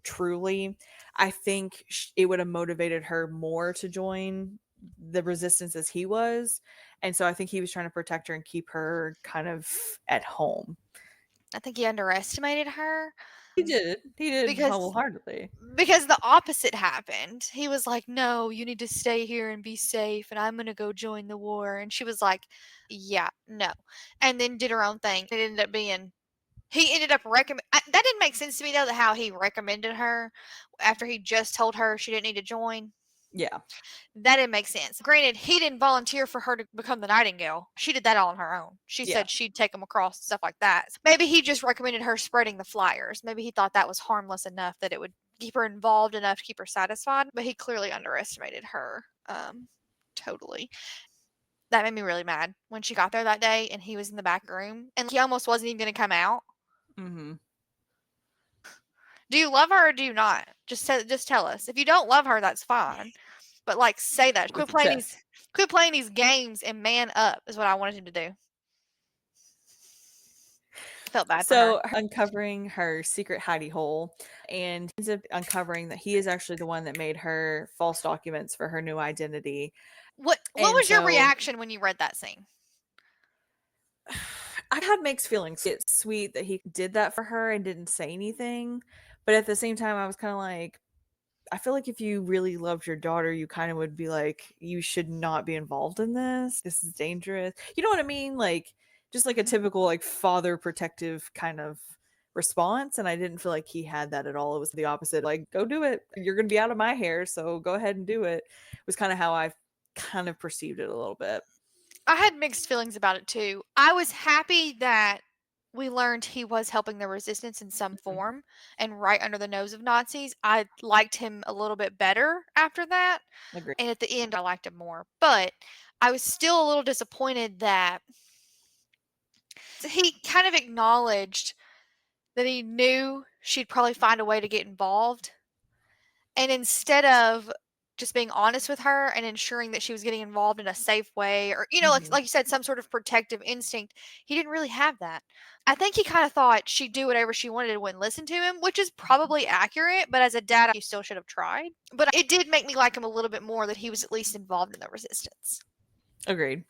truly, I think it would have motivated her more to join the resistance as he was. And so I think he was trying to protect her and keep her kind of at home. I think he underestimated her He did. He did because wholeheartedly. the opposite happened. He was like, "No, you need to stay here and be safe and I'm going to go join the war." And she was like, "Yeah, no." And then did her own thing. It ended up being he ended up recommend that didn't make sense to me though, that how he recommended her after he just told her she didn't need to join. Yeah. That didn't make sense. Granted, he didn't volunteer for her to become the Nightingale. She did that all on her own. She Yeah. said she'd take him across, stuff like that. Maybe he just recommended her spreading the flyers. Maybe he thought that was harmless enough that it would keep her involved enough to keep her satisfied, but he clearly underestimated her. Totally. That made me really mad when she got there that day and he was in the back room and he almost wasn't even going to come out. Mhm. Do you love her or do you not? Just tell us. If you don't love her, that's fine. But like say that. With your chest. Quit playing these games and man up is what I wanted him to do. I felt bad for her. So, uncovering her secret hidey hole and ends up uncovering that he is actually the one that made her false documents for her new identity. What And was your so reaction when you read that scene? I had mixed feelings. It's sweet that he did that for her and didn't say anything, but at the same time I was kind of like, I feel like if you really loved your daughter, you kind of would be like, you should not be involved in this. This is dangerous. You know what I mean? Like, just like a typical, like, father protective kind of response. And I didn't feel like he had that at all. It was the opposite. Like, go do it. You're going to be out of my hair. So go ahead and do it. Was kind of how I kind of perceived it a little bit. I had mixed feelings about it too. I was happy that we learned he was helping the resistance in some Mhm. form and right under the nose of Nazis. I liked him a little bit better after that. Agree. And at the end, I liked him more. But I was still a little disappointed that He kind of acknowledged that he knew she'd probably find a way to get involved. And instead of just being honest with her and ensuring that she was getting involved in a safe way, or, Mhm. like you said, some sort of protective instinct, he didn't really have that. I think he kind of thought she'd do whatever she wanted and wouldn't listen to him, which is probably accurate. But as a dad, you still should have tried. But it did make me like him a little bit more that he was at least involved in the resistance. Agreed.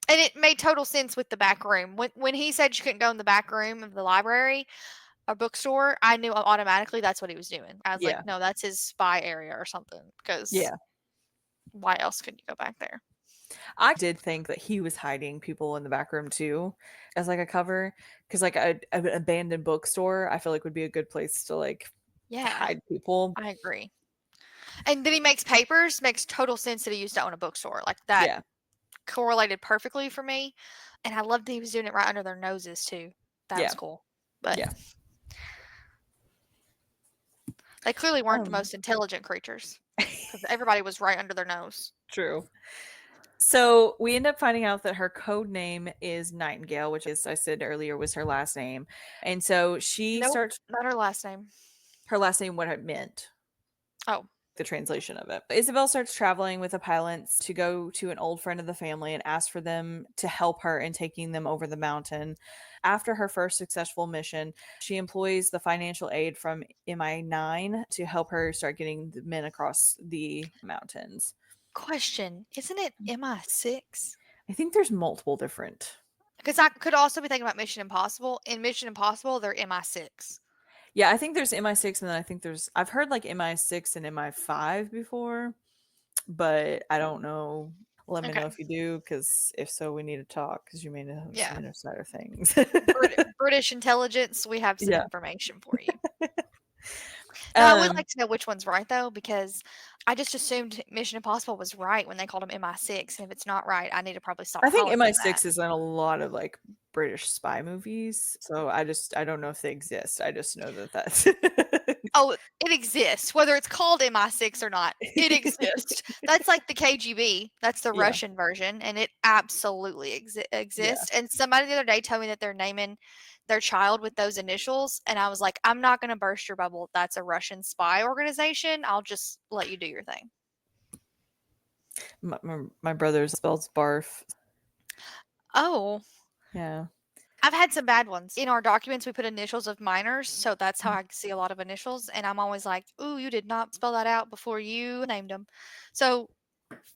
And it made total sense with the back room. When he said she couldn't go in the back room of the library, a bookstore, I knew automatically that's what he was doing. I was like, Yeah. no, that's his spy area or something. Because Yeah. why else could you go back there? I did think that he was hiding people in the back room too as, like, a cover, because like, a an abandoned bookstore, I feel like would be a good place to, like, Yeah, hide people. I agree. And then he makes papers. Makes total sense that he used to own a bookstore. Like that Yeah. correlated perfectly for me. And I loved that he was doing it right under their noses too. That was Yeah. cool. But Yeah. they clearly weren't the Um most intelligent creatures because everybody was right under their nose. True. So we end up finding out that her code name is Nightingale, which is I said earlier was her last name. And so she Nope, starts not her last name. her last name what it meant, Oh, the translation of it. Isabel starts traveling with the pilots to go to an old friend of the family and ask for them to help her in taking them over the mountain. After her first successful mission, she employs the financial aid from MI9 to help her start getting the men across the mountains. question. Isn't it MI6? I think there's multiple different. Because I could also be thinking about Mission Impossible. In Mission Impossible, they're MI6. Yeah, I think there's MI6 and then I think I've heard like MI6 and MI5 before, but I don't know. Let me know Okay. if you do, because if so, we need to talk because you may know some Yeah. insider things. British intelligence, we have some Yeah. information for you. No, I would Um, like to know which one's right though, because I just assumed Mission Impossible was right when they called him MI6, and if it's not right, I need to probably stop I think calling them that. MI6 is in a lot of like British spy movies, so I don't know if they exist. I just know that that's Oh, it exists, whether it's called MI6 or not. It exists. That's like the KGB. That's the yeah, Russian version, and it absolutely yeah. exists. And somebody the other day told me that they're naming their child with those initials, and I was like, I'm not going to burst your bubble. That's a Russian spy organization. I'll just let you do your thing. My brother's spells barf. Oh, Yeah. I've had some bad ones. In our documents, we put initials of minors, so that's how I see a lot of initials. And I'm always like, "Ooh, you did not spell that out before you named them." So,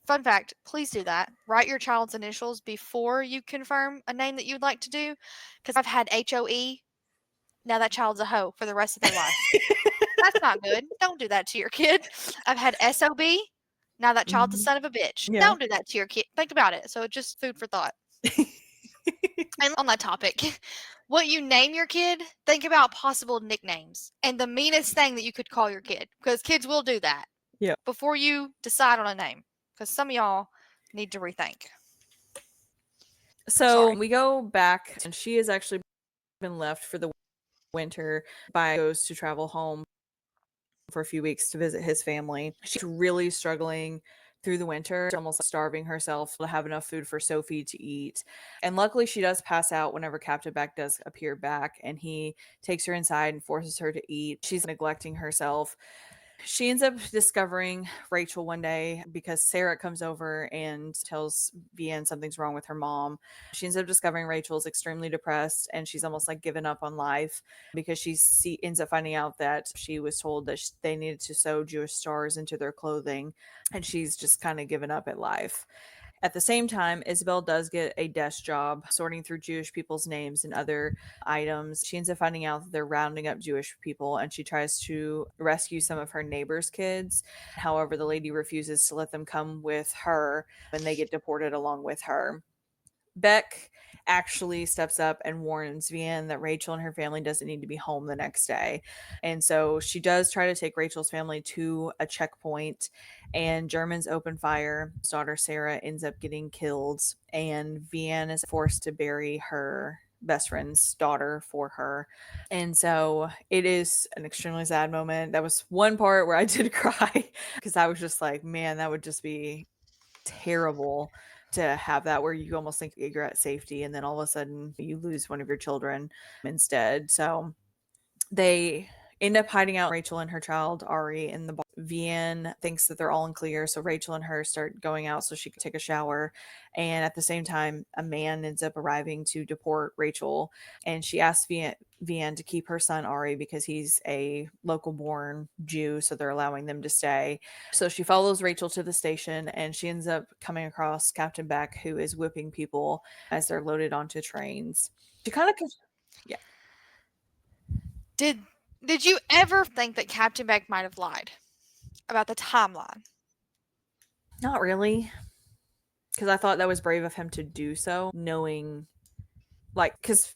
fun fact: please do that. Write your child's initials before you confirm a name that you'd like to do. Because I've had HOE. Now that child's a hoe for the rest of their life. That's not good. Don't do that to your kid. I've had SOB. Now that child's a Mhm. son of a bitch. Yeah. Don't do that to your kid. Think about it. So, just food for thought. And on that topic, what you name your kid, think about possible nicknames and the meanest thing that you could call your kid, because kids will do that Yeah. before you decide on a name. Because some of y'all need to rethink. So Sorry. we go back, and she has actually been left for the winter by goes to travel home for a few weeks to visit his family. She's really struggling through the winter, almost starving herself to have enough food for Sophie to eat. And luckily, she does pass out whenever Captain Beck does appear back, and he takes her inside and forces her to eat. She's neglecting herself. She ends up discovering Rachel one day because Sarah comes over and tells Vianne something's wrong with her mom. She ends up discovering Rachel is extremely depressed and she's almost like given up on life because ends up finding out that she was told that they needed to sew Jewish stars into their clothing, and she's just kind of given up at life. At the same time, Isabel does get a desk job sorting through Jewish people's names and other items. She ends up finding out that they're rounding up Jewish people and she tries to rescue some of her neighbors' kids. However, the lady refuses to let them come with her and they get deported along with her. Beck actually steps up and warns Vianne that Rachel and her family doesn't need to be home the next day. And so she does try to take Rachel's family to a checkpoint, and Germans open fire. His daughter Sarah ends up getting killed, and Vianne is forced to bury her best friend's daughter for her. And so it is an extremely sad moment. That was one part where I did cry because I was just like, man, that would just be terrible. to have that where you almost think you're at safety and then all of a sudden you lose one of your children instead. So they end up hiding out Rachel and her child Ari in the bar. Vianne thinks that they're all in clear, so Rachel and her start going out so she can take a shower. And at the same time, a man ends up arriving to deport Rachel, and she asks Vianne to keep her son Ari because he's a local born Jew, so they're allowing them to stay. So she follows Rachel to the station, and she ends up coming across Captain Beck, who is whipping people as they're loaded onto trains. She kind of, yeah, Did you ever think that Captain Beck might have lied about the timeline? not really, because I thought that was brave of him to do so, knowing, like, because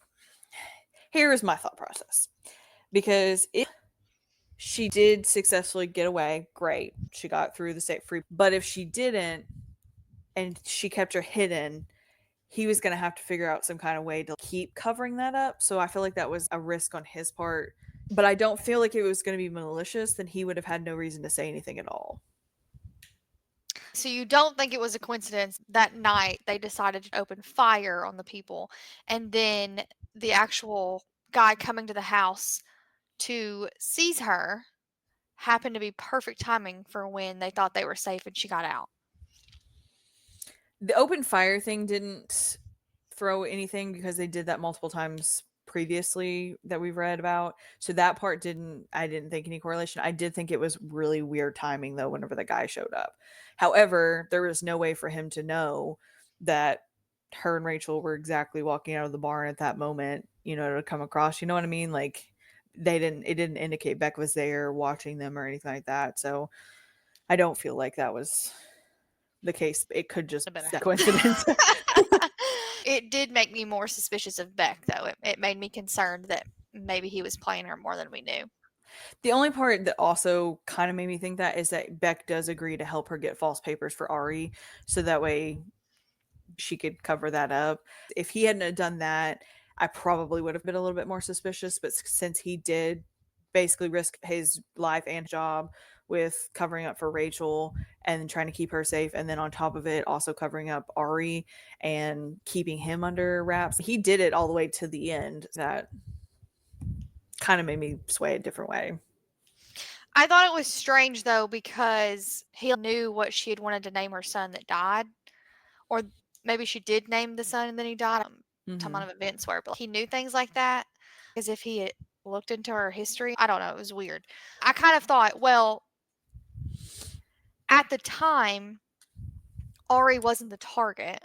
here is my thought process. Because if she did successfully get away, great, she got through the state free. But if she didn't, and she kept her hidden, he was going to have to figure out some kind of way to keep covering that up. So I feel like that was a risk on his part. But I don't feel like it was going to be malicious, then he would have had no reason to say anything at all. So you don't think it was a coincidence that night they decided to open fire on the people, and then the actual guy coming to the house to seize her happened to be perfect timing for when they thought they were safe and she got out? The open fire thing didn't throw anything because they did that multiple times previously that we've read about. So that part I didn't think any correlation. I did think it was really weird timing though whenever the guy showed up. However, there was no way for him to know that her and Rachel were exactly walking out of the barn at that moment, to come across, you know what I mean? Like it didn't indicate Beck was there watching them or anything like that. So I don't feel like that was the case. It could just be a coincidence. It did make me more suspicious of Beck, though. It made me concerned that maybe he was playing her more than we knew. The only part that also kind of made me think that is that Beck does agree to help her get false papers for Ari, so that way she could cover that up. If he hadn't done that, I probably would have been a little bit more suspicious, but since he did basically risk his life and job with covering up for Rachel and trying to keep her safe, and then on top of it also covering up Ari and keeping him under wraps, he did it all the way to the end. That kind of made me sway a different way. I thought it was strange, though, because he knew what she had wanted to name her son that died. Or maybe she did name the son and then he died. Timeline of events where, but he knew things like that as if he had looked into her history. I don't know. It was weird. I kind of thought, well, at the time, Ari wasn't the target.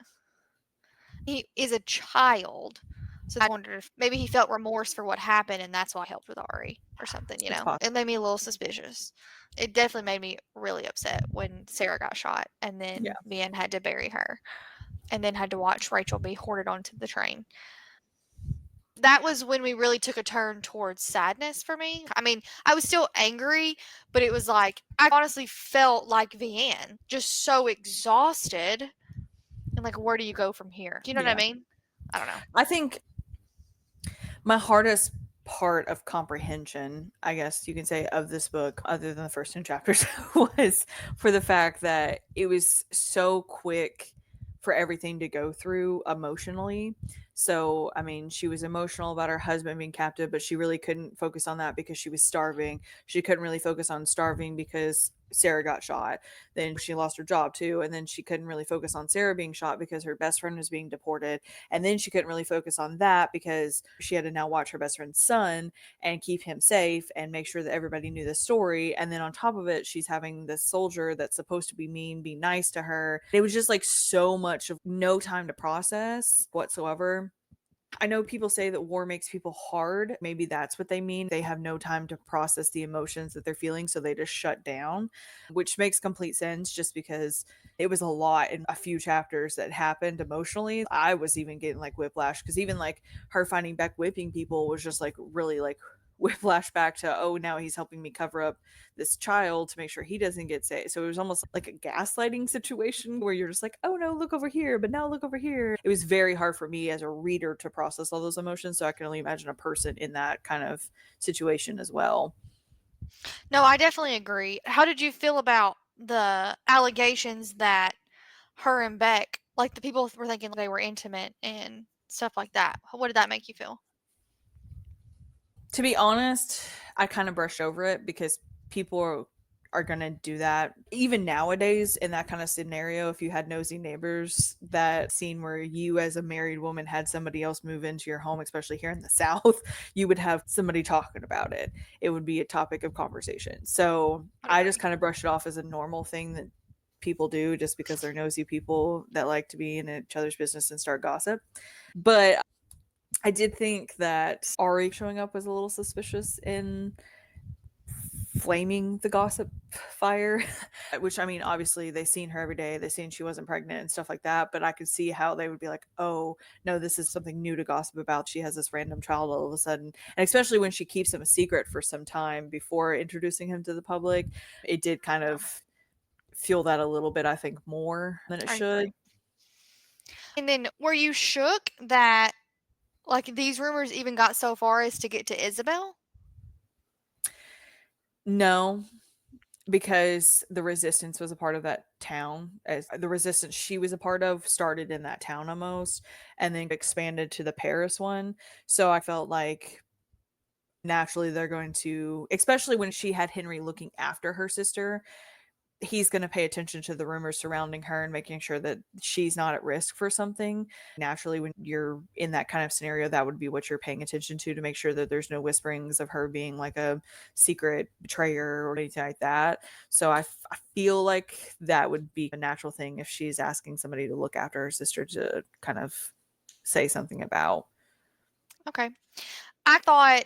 He is a child. So I wondered if maybe he felt remorse for what happened and that's why he helped with Ari or something, you know? It made me a little suspicious. It definitely made me really upset when Sarah got shot and then Vianne had to bury her and then had to watch Rachel be hoarded onto the train. That was when we really took a turn towards sadness for me. I mean, I was still angry, but it was like I honestly felt like Vianne, just so exhausted. And like, where do you go from here? Do you know what I mean? I don't know. I think my hardest part of comprehension, I guess you can say, of this book, other than the first 10 chapters, was for the fact that it was so quick for everything to go through emotionally. So, I mean, she was emotional about her husband being captive, but she really couldn't focus on that because she was starving. She couldn't really focus on starving because Sarah got shot. Then she lost her job too. And then she couldn't really focus on Sarah being shot because her best friend was being deported. And then she couldn't really focus on that because she had to now watch her best friend's son and keep him safe and make sure that everybody knew the story. And then on top of it, she's having this soldier that's supposed to be mean, be nice to her. It was just like so much of no time to process whatsoever. I know people say that war makes people hard. Maybe that's what they mean. They have no time to process the emotions that they're feeling, so they just shut down, which makes complete sense just because it was a lot in a few chapters that happened emotionally. I was even getting like whiplash because even like her finding Beck whipping people was just like really like whiplash back to, oh, now he's helping me cover up this child to make sure he doesn't get saved. So it was almost like a gaslighting situation where you're just like, oh no, look over here, but now look over here. It was very hard for me as a reader to process all those emotions. So I can only imagine a person in that kind of situation as well. No, I definitely agree. How did you feel about the allegations that her and Beck Like, the people were thinking they were intimate and stuff like that. What did that make you feel? To be honest, I kind of brushed over it because people are going to do that. Even nowadays, in that kind of scenario, if you had nosy neighbors, that scene where you, as a married woman, had somebody else move into your home, especially here in the South, you would have somebody talking about it. It would be a topic of conversation. So I I just agree. kind of brushed it off as a normal thing that people do just because they're nosy people that like to be in each other's business and start gossip. But I did think that Ari showing up was a little suspicious in flaming the gossip fire, which I mean, obviously they seen her every day, they seen she wasn't pregnant and stuff like that, but I could see how they would be like, oh no, this is something new to gossip about. She has this random child all of a sudden. And especially when she keeps him a secret for some time before introducing him to the public, it did kind Yeah, of feel that a little bit, I think, more than it I should. agree. And then were you shook that, like, these rumors even got so far as to get to Isabel? No, because the resistance was a part of that town, as the resistance she was a part of started in that town almost and then expanded to the Paris one. So I felt like naturally they're going to, especially when she had Henry looking after her sister, he's going to pay attention to the rumors surrounding her and making sure that she's not at risk for something. Naturally, when you're in that kind of scenario, that would be what you're paying attention to make sure that there's no whisperings of her being like a secret betrayer or anything like that. So I feel like that would be a natural thing if she's asking somebody to look after her sister to kind of say something about. Okay. I thought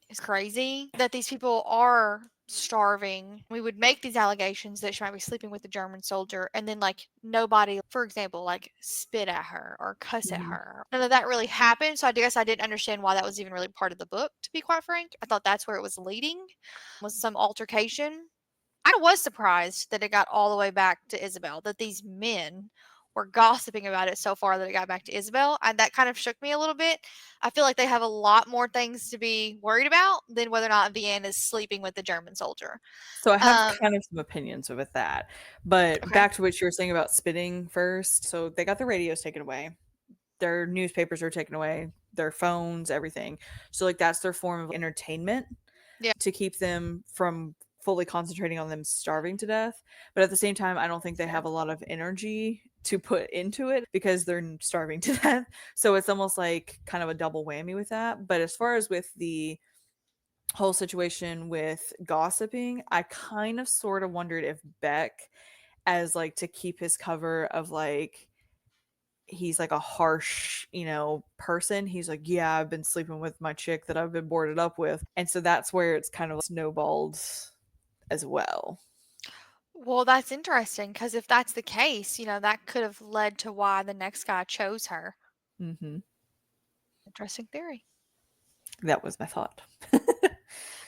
it's crazy that these people are starving. We would make these allegations that she might be sleeping with a German soldier, and then, like, nobody, for example, like, spit at her or cuss at Mhm. her. None of that really happened. So I guess I didn't understand why that was even really part of the book, to be quite frank. I thought that's where it was leading, was some altercation. I was surprised that it got all the way back to Isabel, that these men were gossiping about it so far that it got back to Isabel. And that kind of shook me a little bit. I feel like they have a lot more things to be worried about than whether or not Vianne is sleeping with the German soldier. So I have Um, kind of some opinions with that. But okay. back to what you were saying about spitting first. So they got the radios taken away. Their newspapers are taken away, their phones, everything. So like that's their form of entertainment Yeah. to keep them from fully concentrating on them starving to death. But at the same time, I don't think they Fair. have a lot of energy to put into it because they're starving to death. So it's almost like kind of a double whammy with that. But as far as with the whole situation with gossiping, I kind of sort of wondered if Beck, as like to keep his cover of like he's like a harsh, person. He's like, yeah, I've been sleeping with my chick that I've been boarded up with. And so that's where it's kind of snowballed as well. Well, that's interesting because if that's the case, that could have led to why the next guy chose her. Hmm. Interesting theory. That was my thought.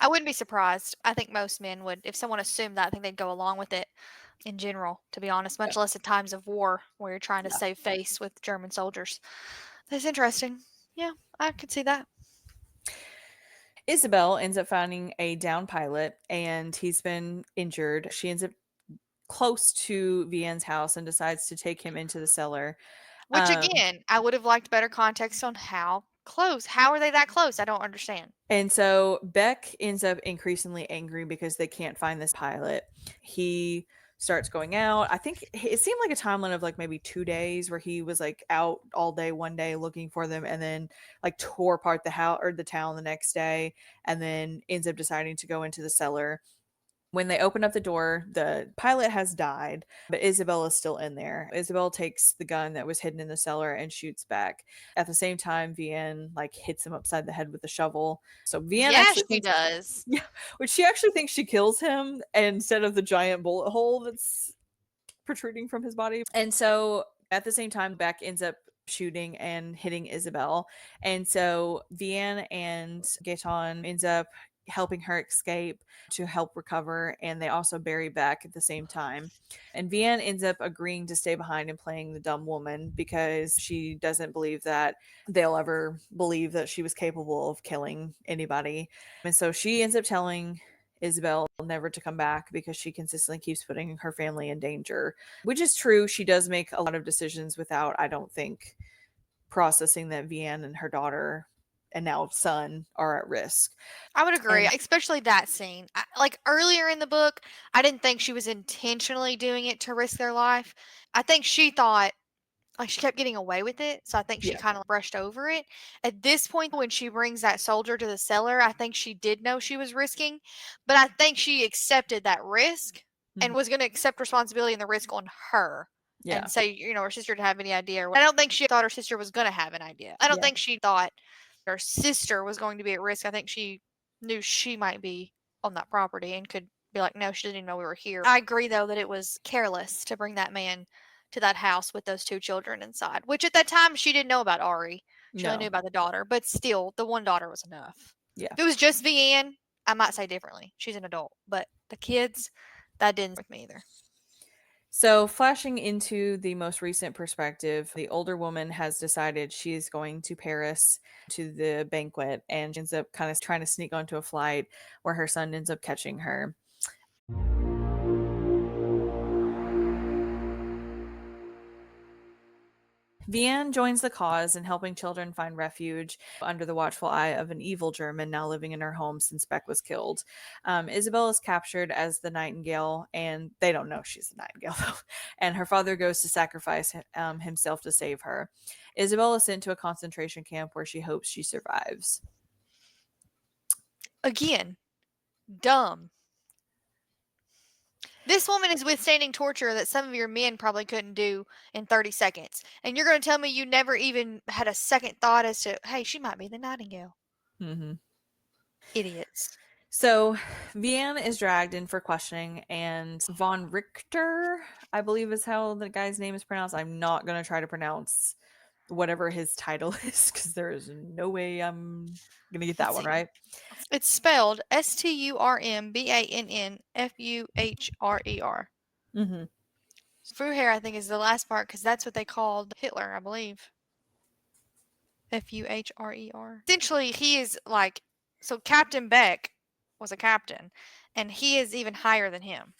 I wouldn't be surprised. I think most men would. If someone assumed that, I think they'd go along with it in general, to be honest, Yeah. much less in times of war where you're trying to Yeah. save face with German soldiers. That's interesting. Yeah, I could see that. Isabel ends up finding a down pilot and he's been injured. She ends up close to Vianne's house and decides to take him into the cellar. Which, Um, again, I would have liked better context on how close. How are they that close? I don't understand. And so Beck ends up increasingly angry because they can't find this pilot. He starts going out. I think it seemed like a timeline of like maybe 2 days where he was like out all day one day looking for them and then like tore apart the house or the town the next day and then ends up deciding to go into the cellar. When they open up the door, the pilot has died, but Isabel is still in there. Isabel takes the gun that was hidden in the cellar and shoots back. At the same time, Vianne like hits him upside the head with the shovel. So Vianne Yeah, actually she thinks, does. yeah, which she actually thinks she kills him instead of the giant bullet hole that's protruding from his body. And so at the same time, Beck ends up shooting and hitting Isabel. And so Vianne and Gaetan ends up helping her escape to help recover and they also bury Beck at the same time. And Vianne ends up agreeing to stay behind and playing the dumb woman because she doesn't believe that they'll ever believe that she was capable of killing anybody. And so she ends up telling Isabelle never to come back because she consistently keeps putting her family in danger, which is true. She does make a lot of decisions without, I don't think, processing that Vianne and her daughter and now son are at risk. I would agree, And especially that scene. Like earlier in the book, I didn't think she was intentionally doing it to risk their life. I think she thought, like, she kept getting away with it, so I think she yeah. kinda brushed over it. At this point, when she brings that soldier to the cellar, I think she did know she was risking, but I think she accepted that risk and Mhm. was gonna accept responsibility and the risk on her and Yeah. say, her sister didn't have any idea. I don't think she thought her sister was gonna have an idea. I don't Yeah. think she thought her sister was going to be at risk. I think she knew she might be on that property and could be like, "No, she didn't even know we were here." I agree, though, that it was careless to bring that man to that house with those 2 children inside, which at that time she didn't know about Ari. She only knew No. about the daughter, but still, the one daughter was enough. Yeah. If it was just Vianne, I might say differently. She's an adult, but the kids, that didn't with me either. So, flashing into the most recent perspective, the older woman has decided she's going to Paris to the banquet, and she ends up kind of trying to sneak onto a flight where her son ends up catching her. Vianne joins the cause in helping children find refuge under the watchful eye of an evil German now living in her home since Beck was killed. Isabel is captured as the Nightingale, and they don't know she's the Nightingale, though. And her father goes to sacrifice himself to save her. Isabel is sent to a concentration camp where she hopes she survives. Again, dumb. This woman is withstanding torture that some of your men probably couldn't do in 30 seconds. And you're going to tell me you never even had a second thought as to, hey, she might be the Nightingale. Mm-hmm. Idiots. So, Vianne is dragged in for questioning, and von Richter, I believe is how the guy's name is pronounced. I'm not going to try to pronounce whatever his title is because there is no way I'm going to get that Let's one see. right. It's spelled Sturmbannfuhrer. Mm-hmm. Fuhrer, I think, is the last part because that's what they called Hitler, I believe. Fuhrer. Essentially, he is like, so Captain Beck was a captain, and he is even higher than him.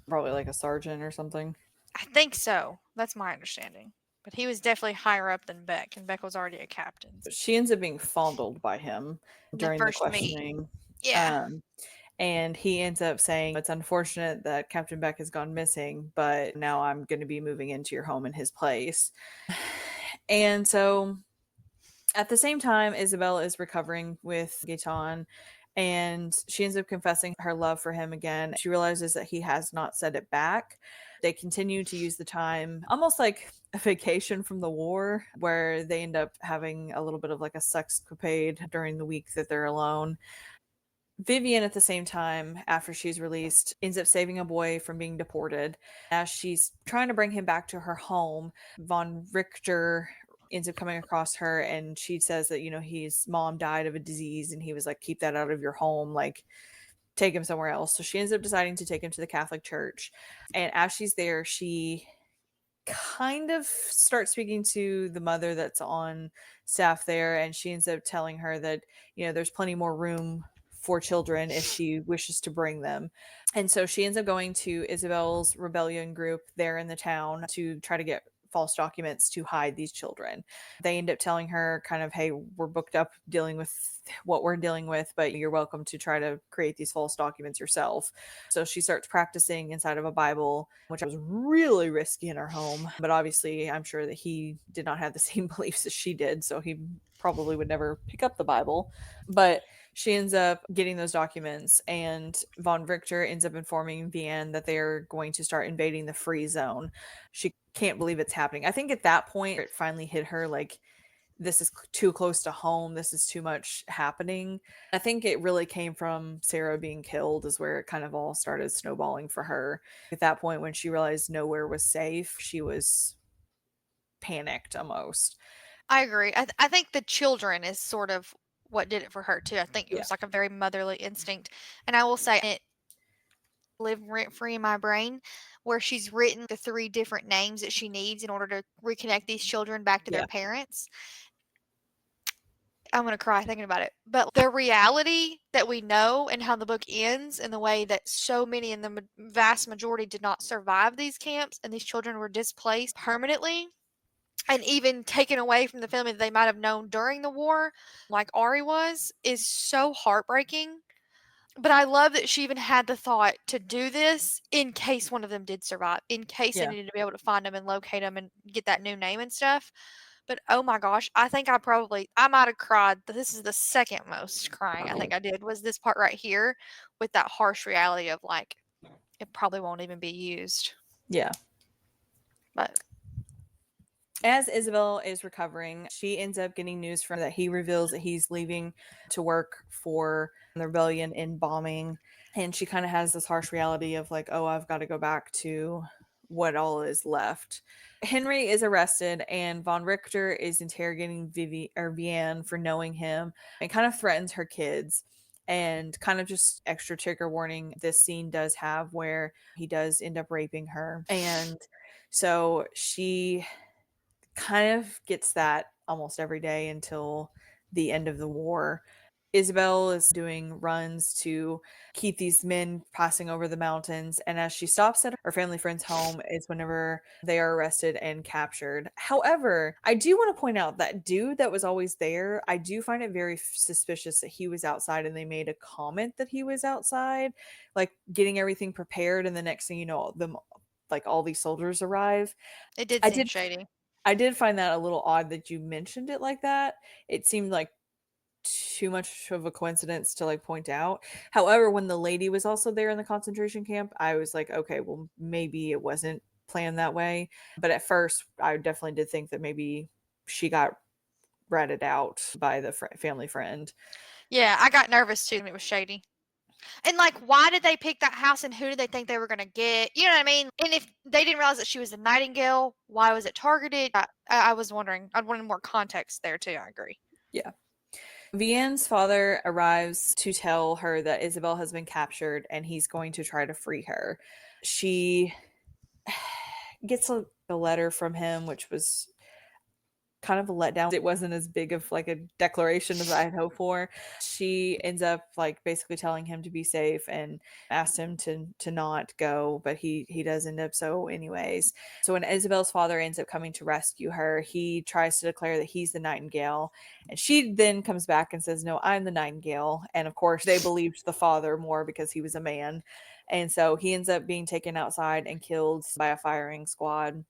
Probably like a sergeant or something. I think so. That's my understanding. But he was definitely higher up than Beck, and Beck was already a captain. She ends up being fondled by him The during the first meet. questioning. Yeah. Um, and he ends up saying, it's unfortunate that Captain Beck has gone missing, but now I'm going to be moving into your home in his place. And so at the same time, Isabella is recovering with Gaetan, and she ends up confessing her love for him again. She realizes that he has not said it back. They continue to use the time almost like a vacation from the war, where they end up having a little bit of like a sexcapade during the week that they're alone. Vivian, at the same time, after she's released, ends up saving a boy from being deported. As she's trying to bring him back to her home, von Richter ends up coming across her, and she says that, his mom died of a disease, and he was like, keep that out of your home, like, take him somewhere else. So she ends up deciding to take him to the Catholic Church. And as she's there, she kind of starts speaking to the mother that's on staff there, and she ends up telling her that there's plenty more room for children if she wishes to bring them. And so she ends up going to Isabel's rebellion group there in the town to try to get false documents to hide these children. They end up telling her kind of, hey, we're booked up dealing with what we're dealing with, but you're welcome to try to create these false documents yourself. So she starts practicing inside of a Bible, which was really risky in her home. But obviously, I'm sure that he did not have the same beliefs as she did. So he probably would never pick up the Bible. But she ends up getting those documents, and von Richter ends up informing Vianne that they're going to start invading the free zone. She can't believe it's happening. I think at that point, it finally hit her like, this is too close to home. This is too much happening. I think it really came from Sarah being killed, is where it kind of all started snowballing for her. At that point, when she realized nowhere was safe, she was panicked almost. I agree. I think the children is sort of what did it for her, too. I think it Yeah. was like a very motherly instinct. And I will say it lived rent free in my brain where she's written the 3 different names that she needs in order to reconnect these children back to their Yeah. parents. I'm gonna cry thinking about it. But the reality that we know and how the book ends, and the way that so many in the vast majority did not survive these camps, and these children were displaced permanently and even taken away from the family that they might have known during the war, like Ari was, is so heartbreaking. But I love that she even had the thought to do this in case one of them did survive, in case they Yeah. needed to be able to find them and locate them and get that new name and stuff. But oh my gosh, I think I might have cried. This is the second most crying I think I did, was this part right here with that harsh reality of like it probably won't even be used. Yeah. But As Isabel is recovering, she ends up getting news from that he reveals that he's leaving to work for the rebellion in bombing. And she kind of has this harsh reality of like, oh, I've got to go back to what all is left. Henry is arrested, and von Richter is interrogating Vianne for knowing him and kind of threatens her kids. And kind of just extra trigger warning, this scene does have where he does end up raping her. And so she kind of gets that almost every day until the end of the war. Isabel is doing runs to keep these men passing over the mountains, and as she stops at her family friend's home is whenever they are arrested and captured. However, I do want to point out that dude that was always there, I do find it very suspicious that he was outside and they made a comment that he was outside, like getting everything prepared, and the next thing you know, them like all these soldiers arrive. it did I seem did shady. I did find that a little odd that you mentioned it like that. It seemed like too much of a coincidence to like point out. However, when the lady was also there in the concentration camp, I was like, okay, well, maybe it wasn't planned that way. But at first, I definitely did think that maybe she got ratted out by the family friend. Yeah, I got nervous too when it was shady. And like, why did they pick that house and who did they think they were going to get? You know what I mean? And if they didn't realize that she was a Nightingale, why was it targeted? I was wondering. I'd wanted more context there too. I agree. Yeah. Vianne's father arrives to tell her that Isabel has been captured and he's going to try to free her. She gets a letter from him, which was kind of a letdown. It wasn't as big of like a declaration as I had hoped for. She ends up like basically telling him to be safe and asked him to not go, but he does end up so anyways. So when Isabel's father ends up coming to rescue her, he tries to declare that he's the Nightingale, and she then comes back and says, "No, I'm the Nightingale." And of course, they believed the father more because he was a man. And so he ends up being taken outside and killed by a firing squad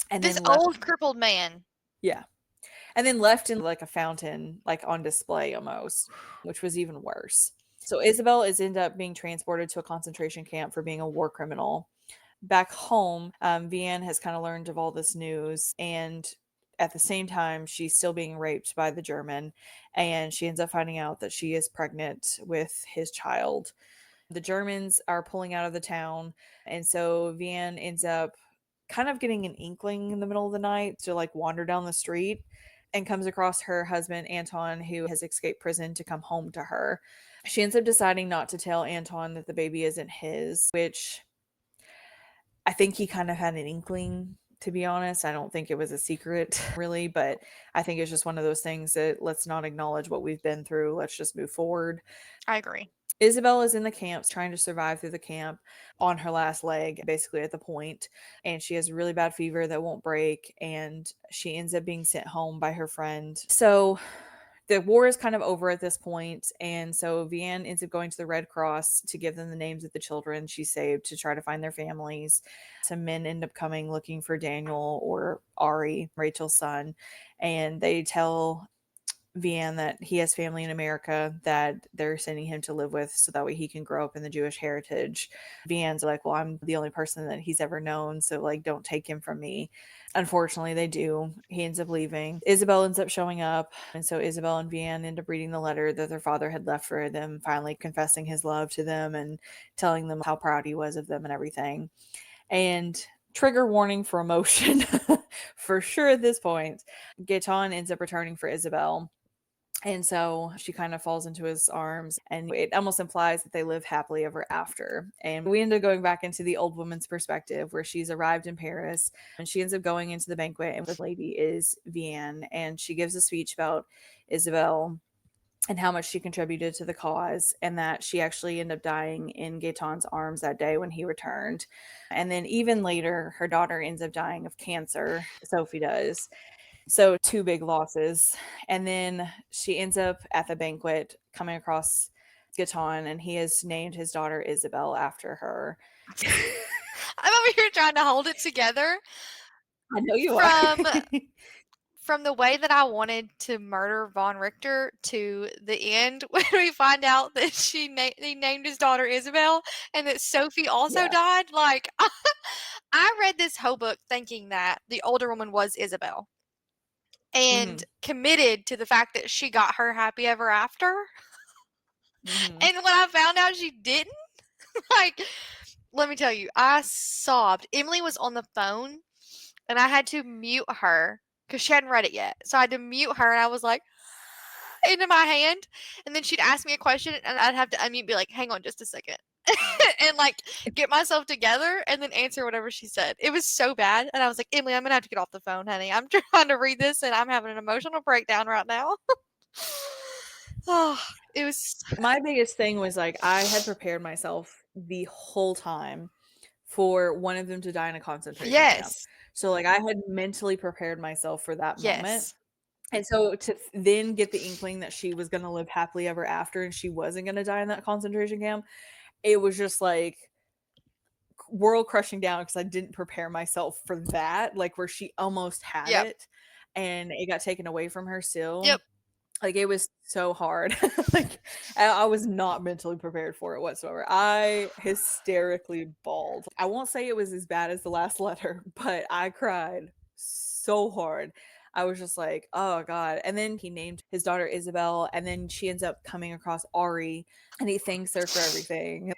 and This then left. old crippled man. Yeah, and then left in like a fountain, like on display almost, which was even worse. So Isabel is end up being transported to a concentration camp for being a war criminal. Back home, Vianne has kind of learned of all this news, and at the same time, she's still being raped by the German, and she ends up finding out that she is pregnant with his child. The Germans are pulling out of the town, and so Vianne ends up kind of getting an inkling in the middle of the night to like wander down the street and comes across her husband Anton, who has escaped prison, to come home to her. She ends up deciding not to tell Anton that the baby isn't his, which I think he kind of had an inkling, to be honest. I don't think it was a secret really, but I think it's just one of those things that let's not acknowledge what we've been through. Let's just move forward. I agree. Isabel is in the camps trying to survive through the camp on her last leg, basically at the point, and she has a really bad fever that won't break, and she ends up being sent home by her friend. So the war is kind of over at this point, and so Vianne ends up going to the Red Cross to give them the names of the children she saved to try to find their families. Some men end up coming looking for Daniel or Ari, Rachel's son, and they tell Vianne that he has family in America that they're sending him to live with so that way he can grow up in the Jewish heritage. Vianne's like, well, I'm the only person that he's ever known, so like don't take him from me. Unfortunately, they do. He ends up leaving. Isabel ends up showing up, and so Isabel and Vianne end up reading the letter that their father had left for them, finally confessing his love to them and telling them how proud he was of them and everything. And trigger warning for emotion for sure at this point. Gaetan ends up returning for Isabel, and so she kind of falls into his arms, and it almost implies that they live happily ever after. And we end up going back into the old woman's perspective where she's arrived in Paris and she ends up going into the banquet, and the lady is Vianne. And she gives a speech about Isabelle and how much she contributed to the cause, and that she actually ended up dying in Gaetan's arms that day when he returned. And then even later, her daughter ends up dying of cancer. Sophie does. So 2 big losses. And then she ends up at the banquet coming across Gaetan, and he has named his daughter Isabelle after her. I'm over here trying to hold it together. I know you are. From the way that I wanted to murder Von Richter to the end when we find out that he named his daughter Isabel and that Sophie also Yeah. died. Like, I read this whole book thinking that the older woman was Isabel and committed to the fact that she got her happy ever after. Mm-hmm. And when I found out she didn't, like, let me tell you, I sobbed. Emily was on the phone and I had to mute her because she hadn't read it yet. So I had to mute her and I was like, into my hand. And then she'd ask me a question and I'd have to unmute and be like, hang on just a second. And like get myself together and then answer whatever she said. It was so bad. And I was like, Emily, I'm going to have to get off the phone, honey. I'm trying to read this and I'm having an emotional breakdown right now. Oh, it was. My biggest thing was like I had prepared myself the whole time for one of them to die in a concentration camp. Yes. So like I had mentally prepared myself for that moment. Yes. And so to then get the inkling that she was going to live happily ever after and she wasn't going to die in that concentration camp, it was just like world crushing down because I didn't prepare myself for that, like where she almost had Yep. it and it got taken away from her still. Yep. Like it was so hard. Like I was not mentally prepared for it whatsoever. I hysterically bawled. I won't say it was as bad as the last letter, but I cried so hard. I was just like, oh God. And then he named his daughter Isabelle, and then she ends up coming across Ari and he thanks her for everything.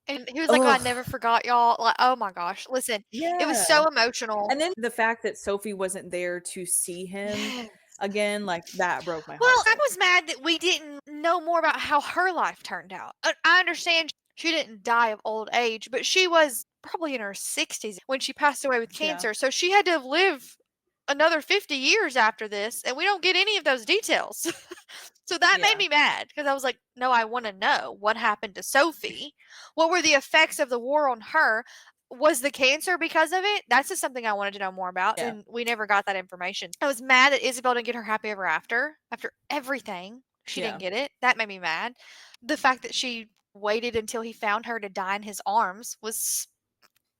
And he was like, oh, I never forgot y'all. Like, oh my gosh. Listen, it was Yeah. so emotional. And then the fact that Sophie wasn't there to see him Yes. again, like that broke my heart. Well, I was mad that we didn't know more about how her life turned out. I understand she didn't die of old age, but she was probably in her 60s when she passed away with cancer. So she had to live another 50 years after this, and we don't get any of those details. So that made me mad because I was like, no, I want to know what happened to Sophie. What were the effects of the war on her? Was the cancer because of it? That's just something I wanted to know more about, and we never got that information. I was mad that Isabel didn't get her happy ever after everything. She didn't get it. That made me mad. The fact that she waited until he found her to die in his arms was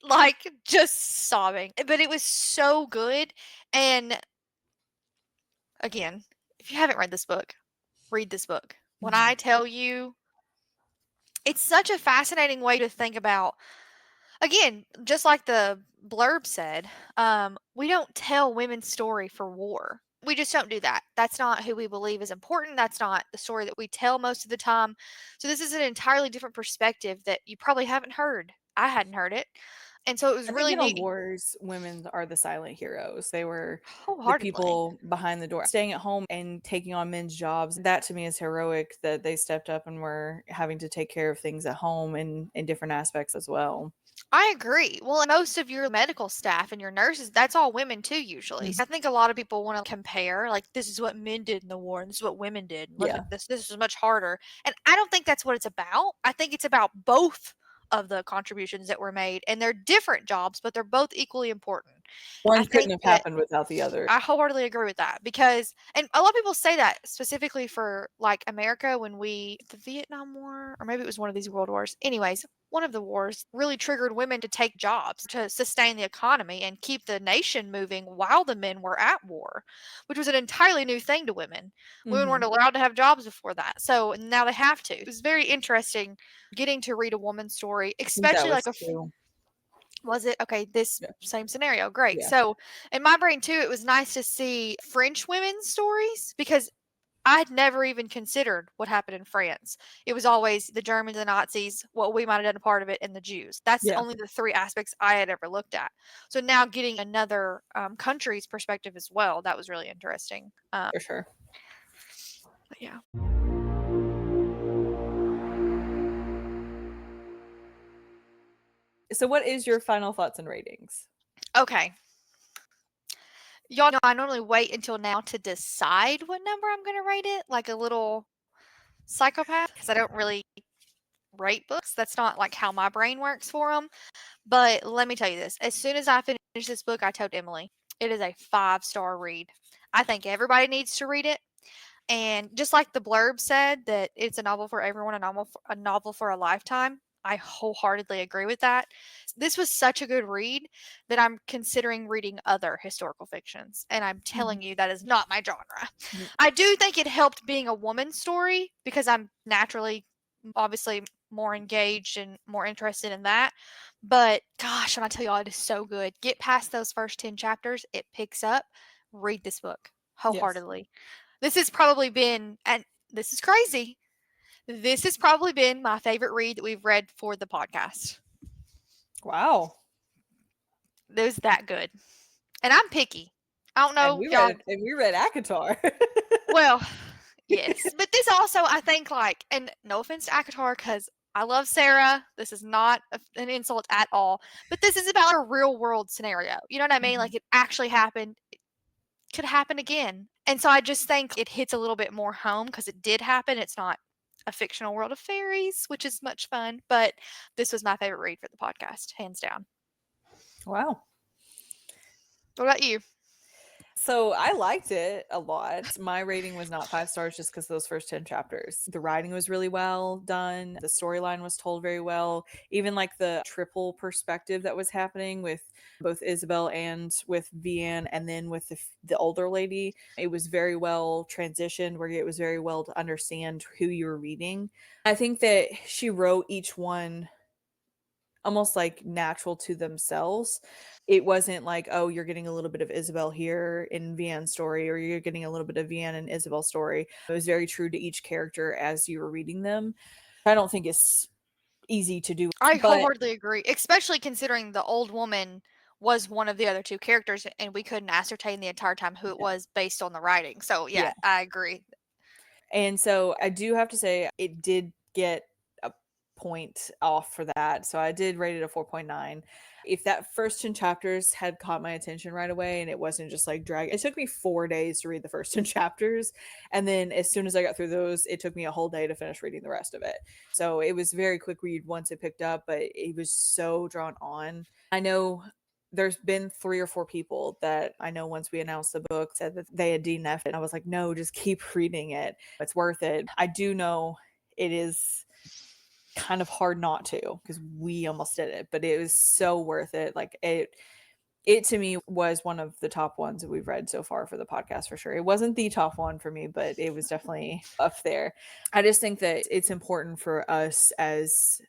like just sobbing. But it was so good. And again, if you haven't read this book, read this book. When I tell you, it's such a fascinating way to think about. Again, just like the blurb said, we don't tell women's story for war. We just don't do that. That's not who we believe is important. That's not the story that we tell most of the time. So this is an entirely different perspective that you probably haven't heard. I hadn't heard it. And so it was I really think in neat. all wars, women are the silent heroes. They were the Wholeheartedly. people behind the door, staying at home and taking on men's jobs. That to me is heroic that they stepped up and were having to take care of things at home and in different aspects as well. I agree. Well, most of your medical staff and your nurses, that's all women too, usually. So I think a lot of people want to compare, like, this is what men did in the war and this is what women did. Look at this. This is much harder. And I don't think that's what it's about. I think it's about both of the contributions that were made, and they're different jobs, but they're both equally important. One couldn't have happened without the other. I wholeheartedly agree with that because, and a lot of people say that specifically for like America when the Vietnam War, or maybe it was one of these world wars. Anyways, one of the wars really triggered women to take jobs to sustain the economy and keep the nation moving while the men were at war, which was an entirely new thing to women. Women weren't allowed to have jobs before that. So now they have to. It was very interesting getting to read a woman's story, especially like was it? Okay, this same scenario. Great. So in my brain too, it was nice to see French women's stories because I'd never even considered what happened in France. It was always the Germans, the Nazis, what we might have done a part of it, and the Jews. That's only the three aspects I had ever looked at. So now getting another country's perspective as well, that was really interesting. For sure. But yeah. So what is your final thoughts and ratings? Okay. Y'all know I normally wait until now to decide what number I'm going to rate it, like a little psychopath, because I don't really rate books. That's not like how my brain works for them. But let me tell you this, as soon as I finished this book, I told Emily, it is a 5-star read. I think everybody needs to read it. And just like the blurb said that it's a novel for everyone, a novel for a lifetime, I wholeheartedly agree with that. This was such a good read that I'm considering reading other historical fictions, and I'm Mhm. telling you that is not my genre. Mm. I do think it helped being a woman's story because I'm naturally, obviously, more engaged and more interested in that. But gosh, when I tell y'all, it is so good. Get past those first 10 chapters, it picks up. Read this book Yes. wholeheartedly. This has probably been, and this is crazy, this has probably been my favorite read that we've read for the podcast. Wow. It was that good. And I'm picky. I don't And know, y'all. we read ACOTAR. Well, yes. But this also, I think, like, and no offense to Akatar, because I love Sarah. This is not an insult at all. But this is about a real world scenario. You know what I mean? Mhm. Like, it actually happened. It could happen again. And so I just think it hits a little bit more home because it did happen. It's not a fictional world of fairies, which is much fun. But this was my favorite read for the podcast, hands down. Wow. What about you? So I liked it a lot. My rating was not 5 stars just because those first 10 chapters. The writing was really well done. The storyline was told very well. Even like the triple perspective that was happening with both Isabel and with Vianne, and then with the older lady, it was very well transitioned where it was very well to understand who you were reading. I think that she wrote each one almost like natural to themselves. It wasn't like, oh, you're getting a little bit of Isabel here in Vianne's story, or you're getting a little bit of Vianne and Isabel's story. It was very true to each character as you were reading them. I don't think it's easy to do, I but wholeheartedly agree, especially considering the old woman was one of the other two characters and we couldn't ascertain the entire time who it yeah, was based on the writing. So, yeah. yeah, I agree. And so I do have to say it did get a point off for that. So I did rate it a 4.9. If that first 10 chapters had caught my attention right away and it wasn't just like drag, it took me 4 days to read the first 10 chapters. And then as soon as I got through those, it took me a whole day to finish reading the rest of it. So it was very quick read once it picked up, but it was so drawn on. I know there's been 3 or 4 people that I know once we announced the book said that they had DNF'd it, and I was like, "No, just keep reading it. It's worth it." I do know it is kind of hard not to because we almost did it, but it was so worth it. Like it to me was one of the top ones that we've read so far for the podcast for sure. It wasn't the top one for me, but it was definitely up there. I just think that it's important for us as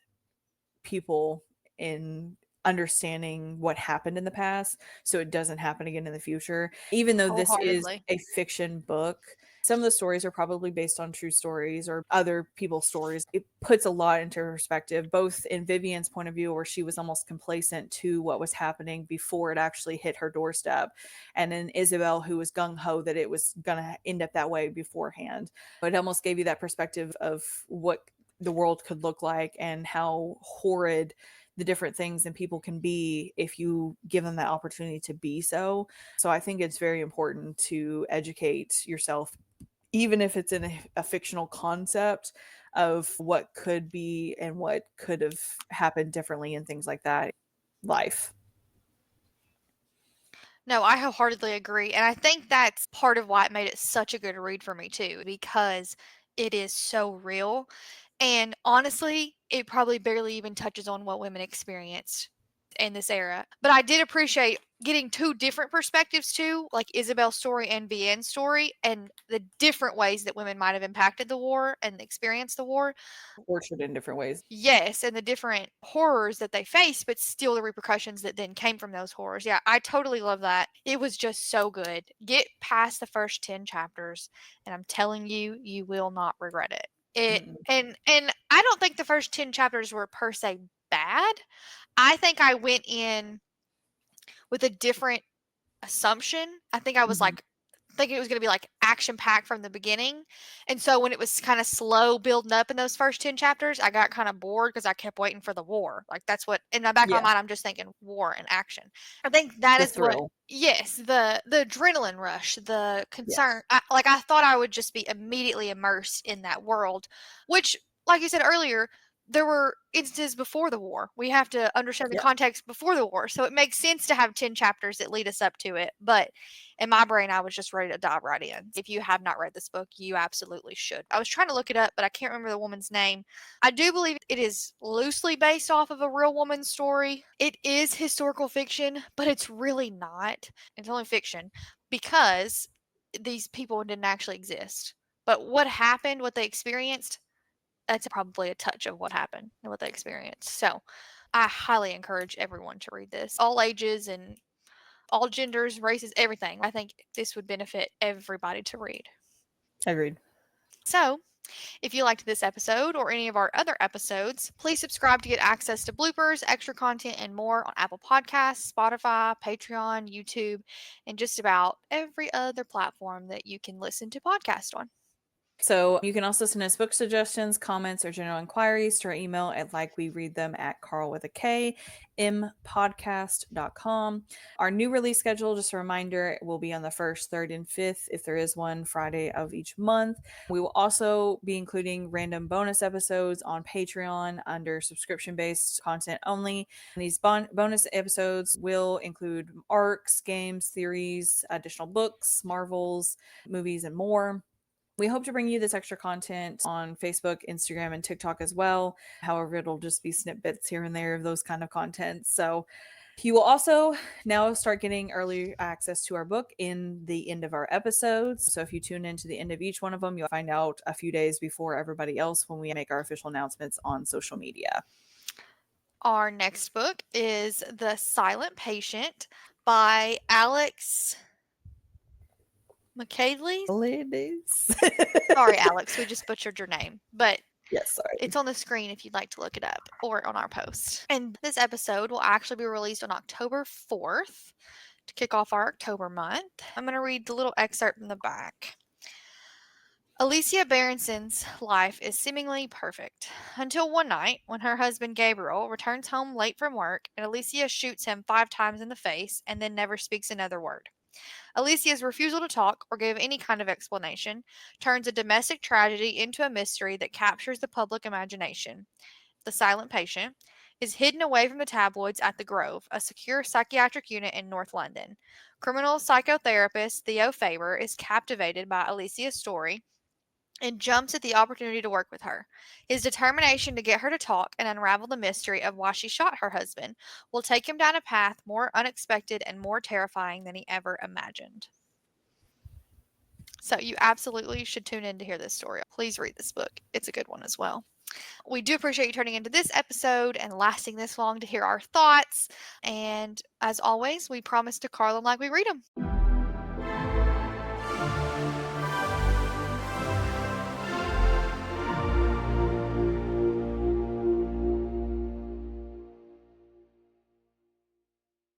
people in understanding what happened in the past so it doesn't happen again in the future. Even though this is Wholeheartedly. a fiction book, some of the stories are probably based on true stories or other people's stories. It puts a lot into perspective, both in Vivian's point of view, where she was almost complacent to what was happening before it actually hit her doorstep, and in Isabel, who was gung ho that it was going to end up that way beforehand. It almost gave you that perspective of what the world could look like and how horrid the different things and people can be if you give them that opportunity to be so. So I think it's very important to educate yourself, even if it's in a fictional concept of what could be and what could have happened differently and things like that. Life. No, I wholeheartedly agree. And I think that's part of why it made it such a good read for me, too, because it is so real. And honestly, it probably barely even touches on what women experienced in this era. But I did appreciate getting two different perspectives, too, like Isabel's story and Vianne's story, and the different ways that women might have impacted the war and experienced the war. Portrayed in different ways. Yes, and the different horrors that they faced, but still the repercussions that then came from those horrors. Yeah, I totally love that. It was just so good. Get past the first 10 chapters, and I'm telling you, you will not regret it. It Mm-mm. and I don't think the first 10 chapters were per se bad. I think I went in with a different assumption. I think I was Mhm. like thinking it was going to be like action packed from the beginning. And so when it was kind of slow building up in those first 10 chapters, I got kind of bored because I kept waiting for the war. Like that's what in the back of my Yeah. mind, I'm just thinking war and action. I think that The is what, thrill. yes, the adrenaline rush, the Yes. concern. I thought I would just be immediately immersed in that world, which, like you said earlier, there were instances before the war. We have to understand the Yep. context before the war. So it makes sense to have 10 chapters that lead us up to it. But in my brain, I was just ready to dive right in. If you have not read this book, you absolutely should. I was trying to look it up, but I can't remember the woman's name. I do believe it is loosely based off of a real woman's story. It is historical fiction, but it's really not. It's only fiction because these people didn't actually exist. But what happened, what they experienced, that's probably a touch of what happened and what they experienced. So I highly encourage everyone to read this, all ages and all genders, races, everything. I think this would benefit everybody to read. Agreed. So, if you liked this episode or any of our other episodes, please subscribe to get access to bloopers, extra content, and more on Apple Podcasts, Spotify, Patreon, YouTube, and just about every other platform that you can listen to podcasts on. So you can also send us book suggestions, comments, or general inquiries to our email at likewereadthem at Karl with a K, mpodcast.com. Our new release schedule, just a reminder, will be on the 1st, 3rd, and 5th, if there is one Friday of each month. We will also be including random bonus episodes on Patreon under subscription-based content only. And these bonus episodes will include arcs, games, theories, additional books, marvels, movies, and more. We hope to bring you this extra content on Facebook, Instagram, and TikTok as well. However, it'll just be snippets here and there of those kind of content. So you will also now start getting early access to our book in the end of our episodes. So if you tune into the end of each one of them, you'll find out a few days before everybody else when we make our official announcements on social media. Our next book is The Silent Patient by Alex McKaylee. Ladies. Sorry, Alex, we just butchered your name, but Yes, sorry. it's on the screen if you'd like to look it up or on our post. And this episode will actually be released on October 4th to kick off our October month. I'm going to read the little excerpt from the back. Alicia Berenson's life is seemingly perfect until one night when her husband Gabriel returns home late from work and Alicia shoots him 5 times in the face and then never speaks another word. Alicia's refusal to talk or give any kind of explanation turns a domestic tragedy into a mystery that captures the public imagination. The Silent Patient is hidden away from the tabloids at the Grove, a secure psychiatric unit in North London. Criminal psychotherapist Theo Faber is captivated by Alicia's story and jumps at the opportunity to work with her. His determination to get her to talk and unravel the mystery of why she shot her husband will take him down a path more unexpected and more terrifying than he ever imagined. So, you absolutely should tune in to hear this story. Please read this book, it's a good one as well. We do appreciate you turning into this episode and lasting this long to hear our thoughts. And as always, we promise to Karl and like we read them.